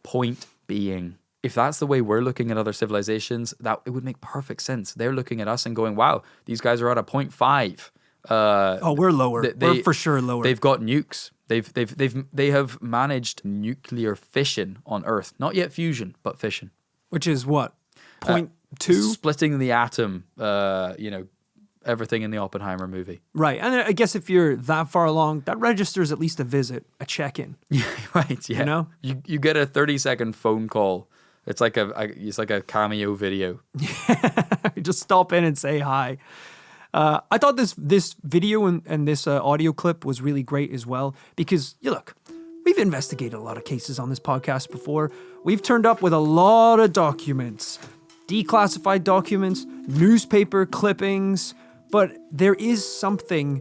Point being, if that's the way we're looking at other civilizations, that it would make perfect sense. They're looking at us and going, wow, these guys are at a 0.5. We're lower. We're for sure lower. They've got nukes. They have managed nuclear fission on Earth. Not yet fusion, but fission. Which is what? 0.2? Splitting the atom, everything in the Oppenheimer movie. Right. And I guess if you're that far along, that registers at least a visit, a check-in. Yeah, right. Yeah. You know? You get a 30-second phone call. It's like a cameo video. Just stop in and say hi. I thought this video and this audio clip was really great as well because, look, we've investigated a lot of cases on this podcast before. We've turned up with a lot of documents, declassified documents, newspaper clippings, but there is something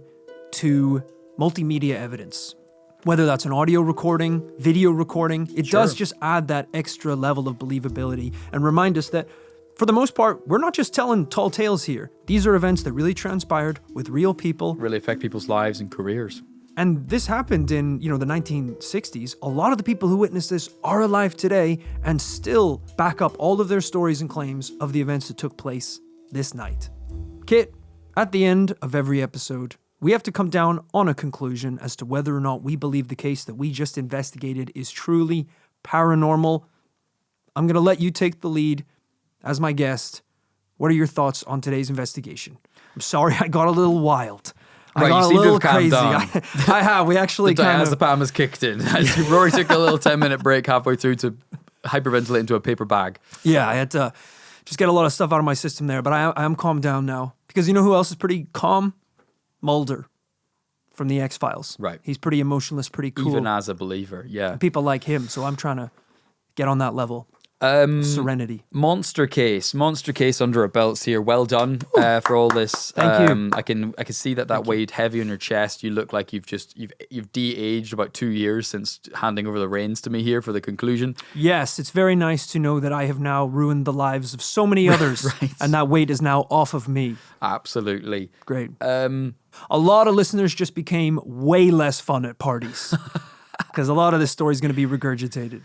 to multimedia evidence. Whether that's an audio recording, video recording, it does just add that extra level of believability and remind us that for the most part, we're not just telling tall tales here. These are events that really transpired with real people. Really affect people's lives and careers. And this happened in, the 1960s. A lot of the people who witnessed this are alive today and still back up all of their stories and claims of the events that took place this night. Kit, at the end of every episode, we have to come down on a conclusion as to whether or not we believe the case that we just investigated is truly paranormal. I'm going to let you take the lead. As my guest, what are your thoughts on today's investigation? I'm sorry, I got a little wild. I got a little crazy. I have. We actually as the palm has kicked in. Rory took a little 10-minute break halfway through to hyperventilate into a paper bag. Yeah, I had to just get a lot of stuff out of my system there, but I am calmed down now. Because you know who else is pretty calm? Mulder from the X-Files. Right. He's pretty emotionless, pretty cool. Even as a believer, yeah. People like him, so I'm trying to get on that level. Serenity. Monster case under our belts here. Well done for all this. Thank you. I can see that weighed heavy on your chest. You look like you've de-aged about 2 years since handing over the reins to me here for the conclusion. Yes, it's very nice to know that I have now ruined the lives of so many others, Right. and that weight is now off of me. Absolutely. Great. A lot of listeners just became way less fun at parties because a lot of this story is going to be regurgitated.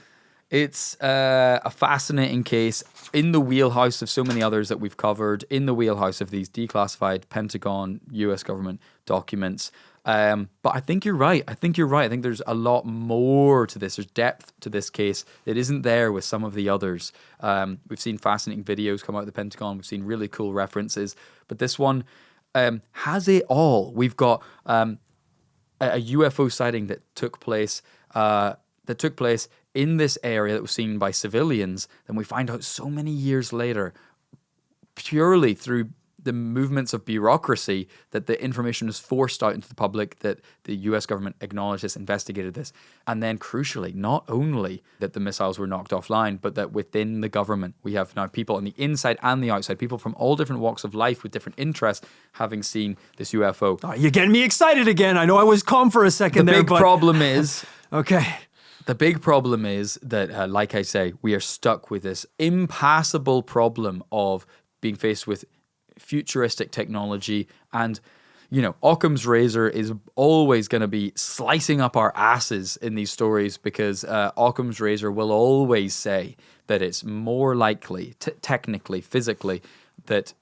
It's a fascinating case in the wheelhouse of so many others that we've covered, in the wheelhouse of these declassified Pentagon, US government documents. But I think you're right. I think there's a lot more to this. There's depth to this case that isn't there with some of the others. We've seen fascinating videos come out of the Pentagon. We've seen really cool references. But this one has it all. We've got a UFO sighting that took place in this area that was seen by civilians. Then we find out so many years later, purely through the movements of bureaucracy, that the information was forced out into the public, that the US government acknowledged this, investigated this. And then crucially, not only that the missiles were knocked offline, but that within the government, we have now people on the inside and the outside, people from all different walks of life with different interests having seen this UFO. Oh, you're getting me excited again. I know I was calm for a second The there, big but... problem is... Okay. The big problem is that, like I say, we are stuck with this impassable problem of being faced with futuristic technology. And, Occam's razor is always going to be slicing up our asses in these stories because Occam's razor will always say that it's more likely, technically, physically, that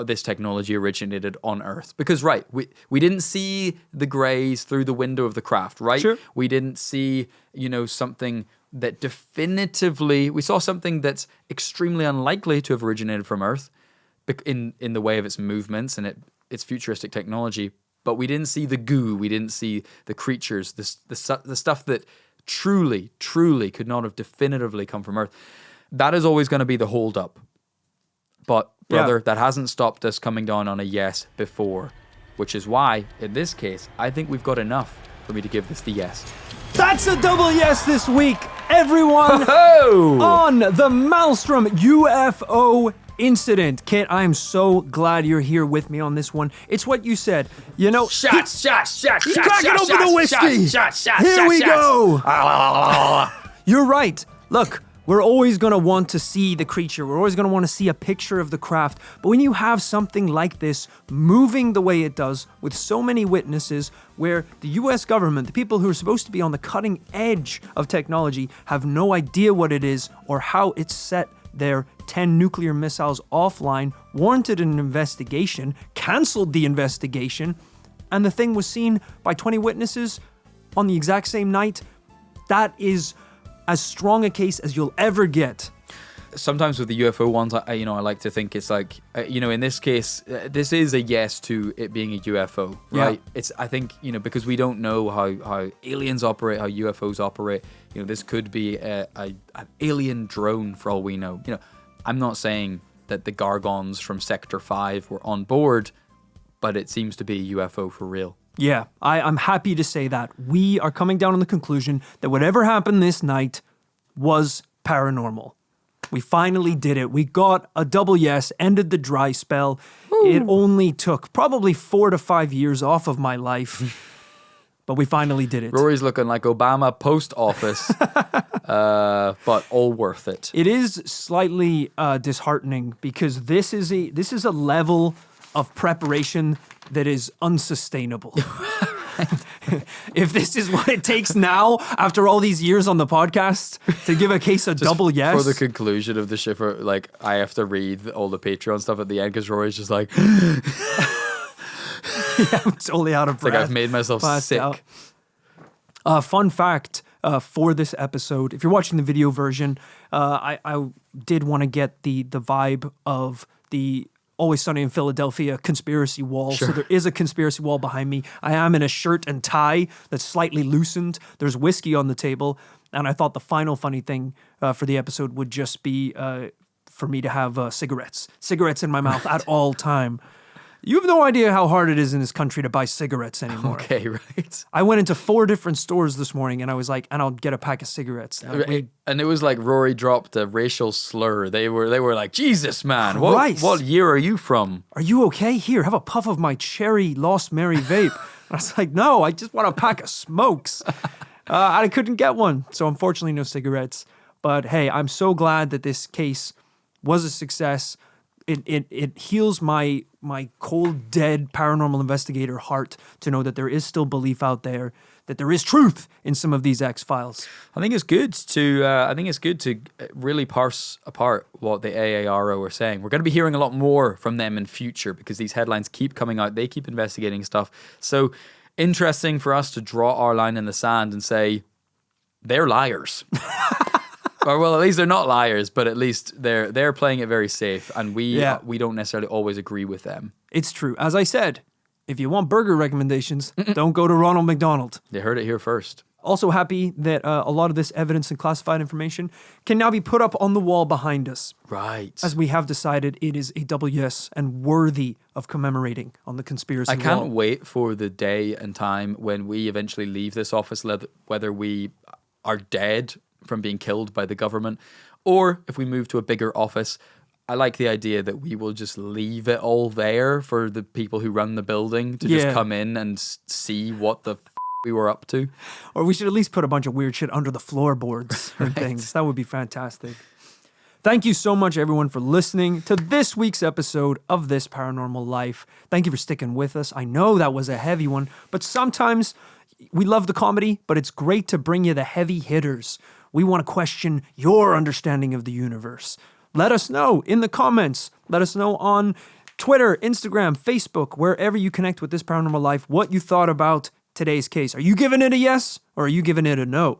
this technology originated on Earth. Because, right, we didn't see the Greys through the window of the craft, right? Sure. We didn't see, something that definitively... We saw something that's extremely unlikely to have originated from Earth in the way of its movements and its futuristic technology. But we didn't see the goo. We didn't see the creatures, the stuff that truly, truly could not have definitively come from Earth. That is always going to be the hold-up. But, brother, that hasn't stopped us coming down on a yes before, which is why, in this case, I think we've got enough for me to give this the yes. That's a double yes this week, everyone, Ho-ho! on the Malmstrom UFO incident. Kit, I am so glad you're here with me on this one. It's what you said. Shots, He's cracking open the whiskey. Here we go. You're right. Look, we're always going to want to see the creature. We're always going to want to see a picture of the craft. But when you have something like this moving the way it does with so many witnesses, where the US government, the people who are supposed to be on the cutting edge of technology, have no idea what it is or how it's set their 10 nuclear missiles offline, warranted an investigation, canceled the investigation, and the thing was seen by 20 witnesses on the exact same night, that is as strong a case as you'll ever get. Sometimes with the UFO ones, I like to think it's like, in this case, this is a yes to it being a UFO, right? Yeah. It's, I think, because we don't know how aliens operate, how UFOs operate, this could be an alien drone for all we know. I'm not saying that the Gargons from Sector 5 were on board, but it seems to be a UFO for real. Yeah, I'm happy to say that. We are coming down on the conclusion that whatever happened this night was paranormal. We finally did it. We got a double yes, ended the dry spell. Ooh. It only took probably 4 to 5 years off of my life, but we finally did it. Rory's looking like Obama post office, but all worth it. It is slightly disheartening because this is a level of preparation that is unsustainable. If this is what it takes now, after all these years on the podcast, to give a case a double yes. For the conclusion of the shipper, like, I have to read all the Patreon stuff at the end because Rory's just like... Yeah, I'm totally out of breath. It's like I've made myself sick. Fun fact for this episode, if you're watching the video version, I did want to get the vibe of the Always Sunny in Philadelphia conspiracy wall. Sure. So there is a conspiracy wall behind me. I am in a shirt and tie that's slightly loosened. There's whiskey on the table. And I thought the final funny thing for the episode would just be for me to have cigarettes in my mouth at all time. You have no idea how hard it is in this country to buy cigarettes anymore. Okay, right. I went into 4 different stores this morning and I was like, and I'll get a pack of cigarettes. And it was like Rory dropped a racial slur. They were like, Jesus, man, what year are you from? Are you okay? Here, have a puff of my cherry Lost Mary vape. I was like, no, I just want a pack of smokes. I couldn't get one. So unfortunately, no cigarettes. But hey, I'm so glad that this case was a success. It heals my cold, dead paranormal investigator heart to know that there is still belief out there, that there is truth in some of these X-Files. I think it's good to really parse apart what the AARO are saying. We're going to be hearing a lot more from them in future because these headlines keep coming out. They keep investigating stuff. So interesting for us to draw our line in the sand and say, they're liars. Or, well, at least they're not liars, but at least they're playing it very safe, and we don't necessarily always agree with them. It's true. As I said, if you want burger recommendations, don't go to Ronald McDonald. They heard it here first. Also happy that a lot of this evidence and classified information can now be put up on the wall behind us. Right. As we have decided, it is a double yes and worthy of commemorating on the conspiracy wall. I can't wait for the day and time when we eventually leave this office, whether we are dead from being killed by the government, or if we move to a bigger office. I like the idea that we will just leave it all there for the people who run the building to just come in and see what the we were up to. Or we should at least put a bunch of weird shit under the floorboards or things. That would be fantastic. Thank you so much, everyone, for listening to this week's episode of This Paranormal Life. Thank you for sticking with us. I know that was a heavy one, but sometimes we love the comedy, but it's great to bring you the heavy hitters. We want to question your understanding of the universe. Let us know in the comments. Let us know on Twitter, Instagram, Facebook, wherever you connect with This Paranormal Life, what you thought about today's case. Are you giving it a yes or are you giving it a no?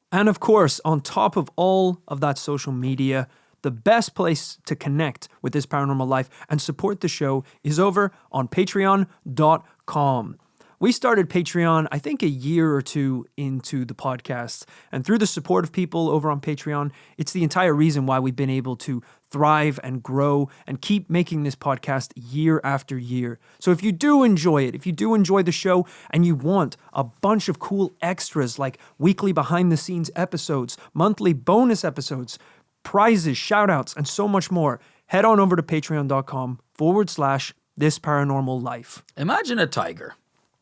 And of course, on top of all of that social media, the best place to connect with This Paranormal Life and support the show is over on patreon.com. We started Patreon, I think, a year or two into the podcast. And through the support of people over on Patreon, it's the entire reason why we've been able to thrive and grow and keep making this podcast year after year. So if you do enjoy it, if you do enjoy the show and you want a bunch of cool extras like weekly behind the scenes episodes, monthly bonus episodes, prizes, shout outs, and so much more, head on over to patreon.com/This Paranormal Life. Imagine a tiger.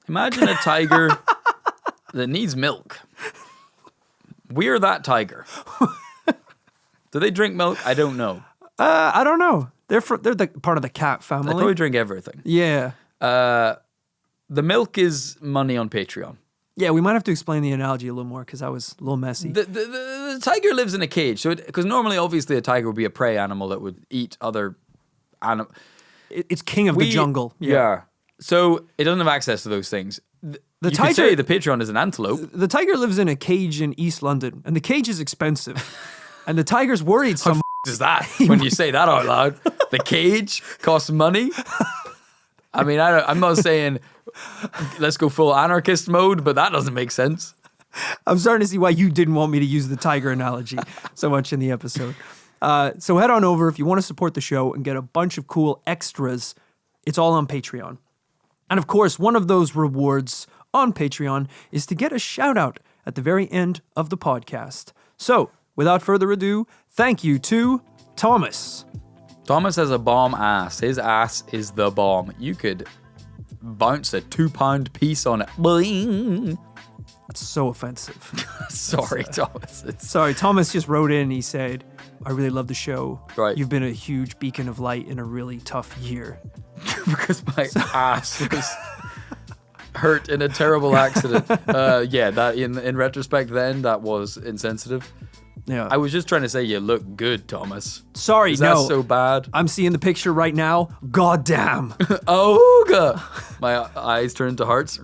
Imagine a tiger that needs milk. We're that tiger. Do they drink milk? I don't know. I don't know. They're the part of the cat They family. probably drink everything. Yeah. The milk is money on Patreon. Yeah, we might have to explain the analogy a little more because that was a little messy. The tiger lives in a cage. So, because normally, obviously, a tiger would be a prey animal that would eat other animals. It's king of the jungle. Yeah. So it doesn't have access to those things. You tiger- could say the Patreon is an antelope. The tiger lives in a cage in East London, and the cage is expensive. And the tiger's worried some. Is that when you say that out loud? The cage costs money. I mean, I'm not saying let's go full anarchist mode, but that doesn't make sense. I'm starting to see why you didn't want me to use the tiger analogy so much in the episode. So head on over if you want to support the show and get a bunch of cool extras. It's all on Patreon. And of course, one of those rewards on Patreon is to get a shout out at the very end of the podcast. So, without further ado, thank you to Thomas. Thomas has a bomb ass. His ass is the bomb. You could bounce a 2-pound piece on it. Bling. That's so offensive. Sorry, Thomas. Sorry, Thomas just wrote in. He said, I really love the show. Right. You've been a huge beacon of light in a really tough year. Because my ass was hurt in a terrible accident. Yeah, that in retrospect then, that was insensitive. Yeah. I was just trying to say you look good, Thomas. Sorry, Is that no. so bad? I'm seeing the picture right now. God damn. Ooga! My eyes turned to hearts.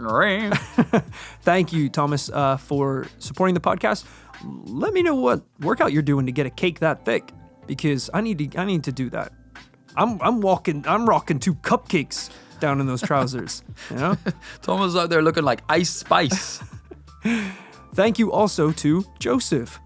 Thank you, Thomas, for supporting the podcast. Let me know what workout you're doing to get a cake that thick, because I need to do that. I'm rocking 2 cupcakes down in those trousers. You know? Thomas is out there looking like Ice Spice. Thank you also to Joseph.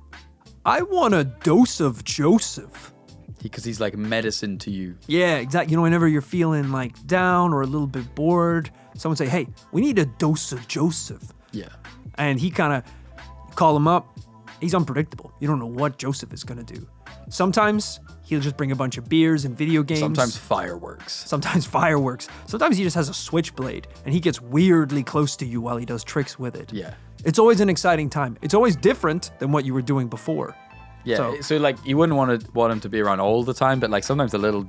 I want a dose of Joseph. Because he's like medicine to you. Yeah, exactly. You know, whenever you're feeling like down or a little bit bored, someone say, hey, we need a dose of Joseph. Yeah. And he kind of call him up. He's unpredictable. You don't know what Joseph is going to do. Sometimes he'll just bring a bunch of beers and video games. Sometimes fireworks. Sometimes he just has a switchblade and he gets weirdly close to you while he does tricks with it. Yeah. It's always an exciting time. It's always different than what you were doing before. Yeah, so like you wouldn't want him to be around all the time, but like sometimes a little,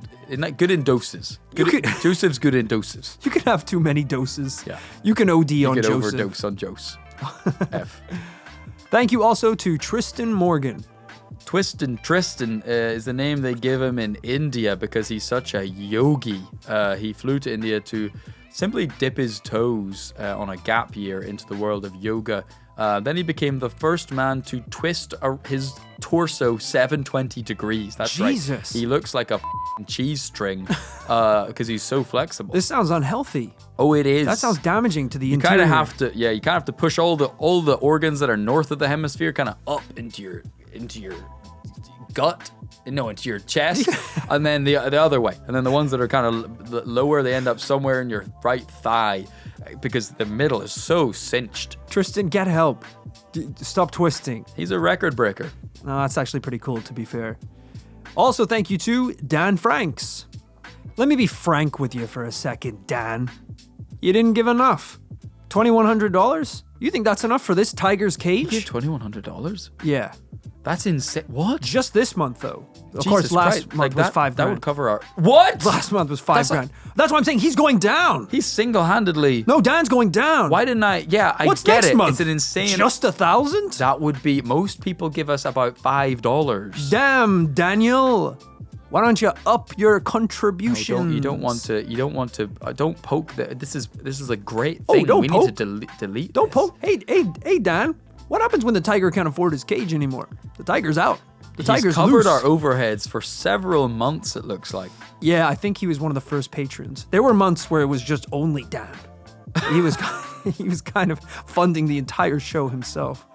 good in doses. Joseph's good in doses. You can have too many doses. Yeah. You can OD You on could Joseph. overdose on Jose. F. Thank you also to Tristan Morgan. Tristan is the name they give him in India because he's such a yogi. He flew to India to simply dip his toes on a gap year into the world of yoga. Then he became the first man to twist his torso 720 degrees. That's Jesus. right. He looks like a cheese string because he's so flexible. This sounds unhealthy. Oh, it is. That sounds damaging to the You interior. kind of have to, you kind of have to push all the organs that are north of the hemisphere kind of up into your gut, into your chest, and then the other way, and then the ones that are kind of lower, they end up somewhere in your right thigh, because the middle is so cinched. Tristan, get help. Stop twisting. He's a record breaker. No, that's actually pretty cool, to be fair. Also, thank you to Dan Franks. Let me be frank with you for a second, Dan. You didn't give enough. $2,100? You think that's enough for this tiger's cage? You gave $2,100? Yeah. That's insane. What? Just this month, though. Of Jesus course, last Christ. month Like was that, $5,000. That would cover our... What? Last month was $5,000. That's like- That's why I'm saying he's going down. He's single-handedly... No, Dan's going down. Why didn't I... Yeah, I What's get next it. month? It's an insane... Just 1,000? That would be... Most people give us about $5. Damn, Daniel. Why don't you up your No, contribution? you don't want to. Don't poke the. This is a great Oh, thing. don't we poke. need to delete. Don't this. poke. Hey, Dan. What happens when the tiger can't afford his cage anymore? The tiger's out. The He's tiger's covered loose. our overheads for several months. It looks like. Yeah, I think he was one of the first patrons. There were months where it was just only Dan. He was he was kind of funding the entire show himself.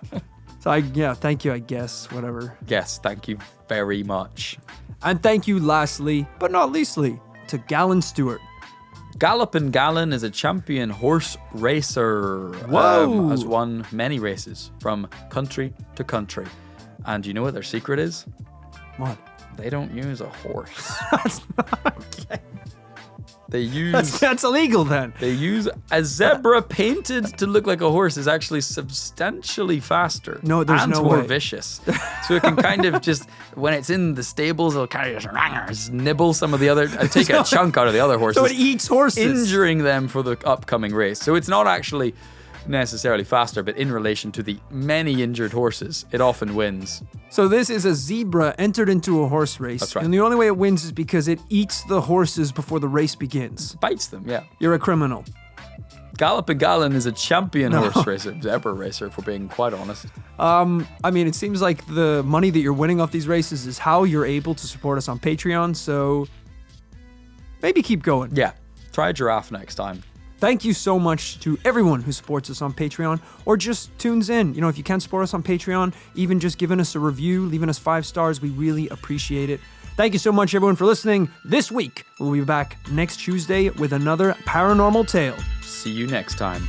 So thank you, I guess, whatever. Yes, thank you very much. And thank you lastly, but not leastly, to Gallon Stewart. Gallopin' Gallon is a champion horse racer. Whoa. Has won many races from country to country. And you know what their secret is? What? They don't use a horse. That's not okay. They use That's illegal then. they use a zebra painted to look like a horse is actually substantially faster. No, there's and no more way. vicious. So it can kind of just when it's in the stables, it'll kind of just nibble some of the other, take a chunk out of the other horses. So it eats horses. Injuring them for the upcoming race. So it's not actually necessarily faster, but in relation to the many injured horses, it often wins. So this is a zebra entered into a horse race. That's right. And the only way it wins is because it eats the horses before the race begins. Bites them, yeah. You're a criminal. Gallopin' Gallon is a champion horse racer, zebra racer, if we're being quite honest. I mean, it seems like the money that you're winning off these races is how you're able to support us on Patreon, so maybe keep going. Yeah, try a giraffe next time. Thank you so much to everyone who supports us on Patreon or just tunes in. You know, if you can't support us on Patreon, even just giving us a review, leaving us 5 stars, we really appreciate it. Thank you so much, everyone, for listening. This week, we'll be back next Tuesday with another paranormal tale. See you next time.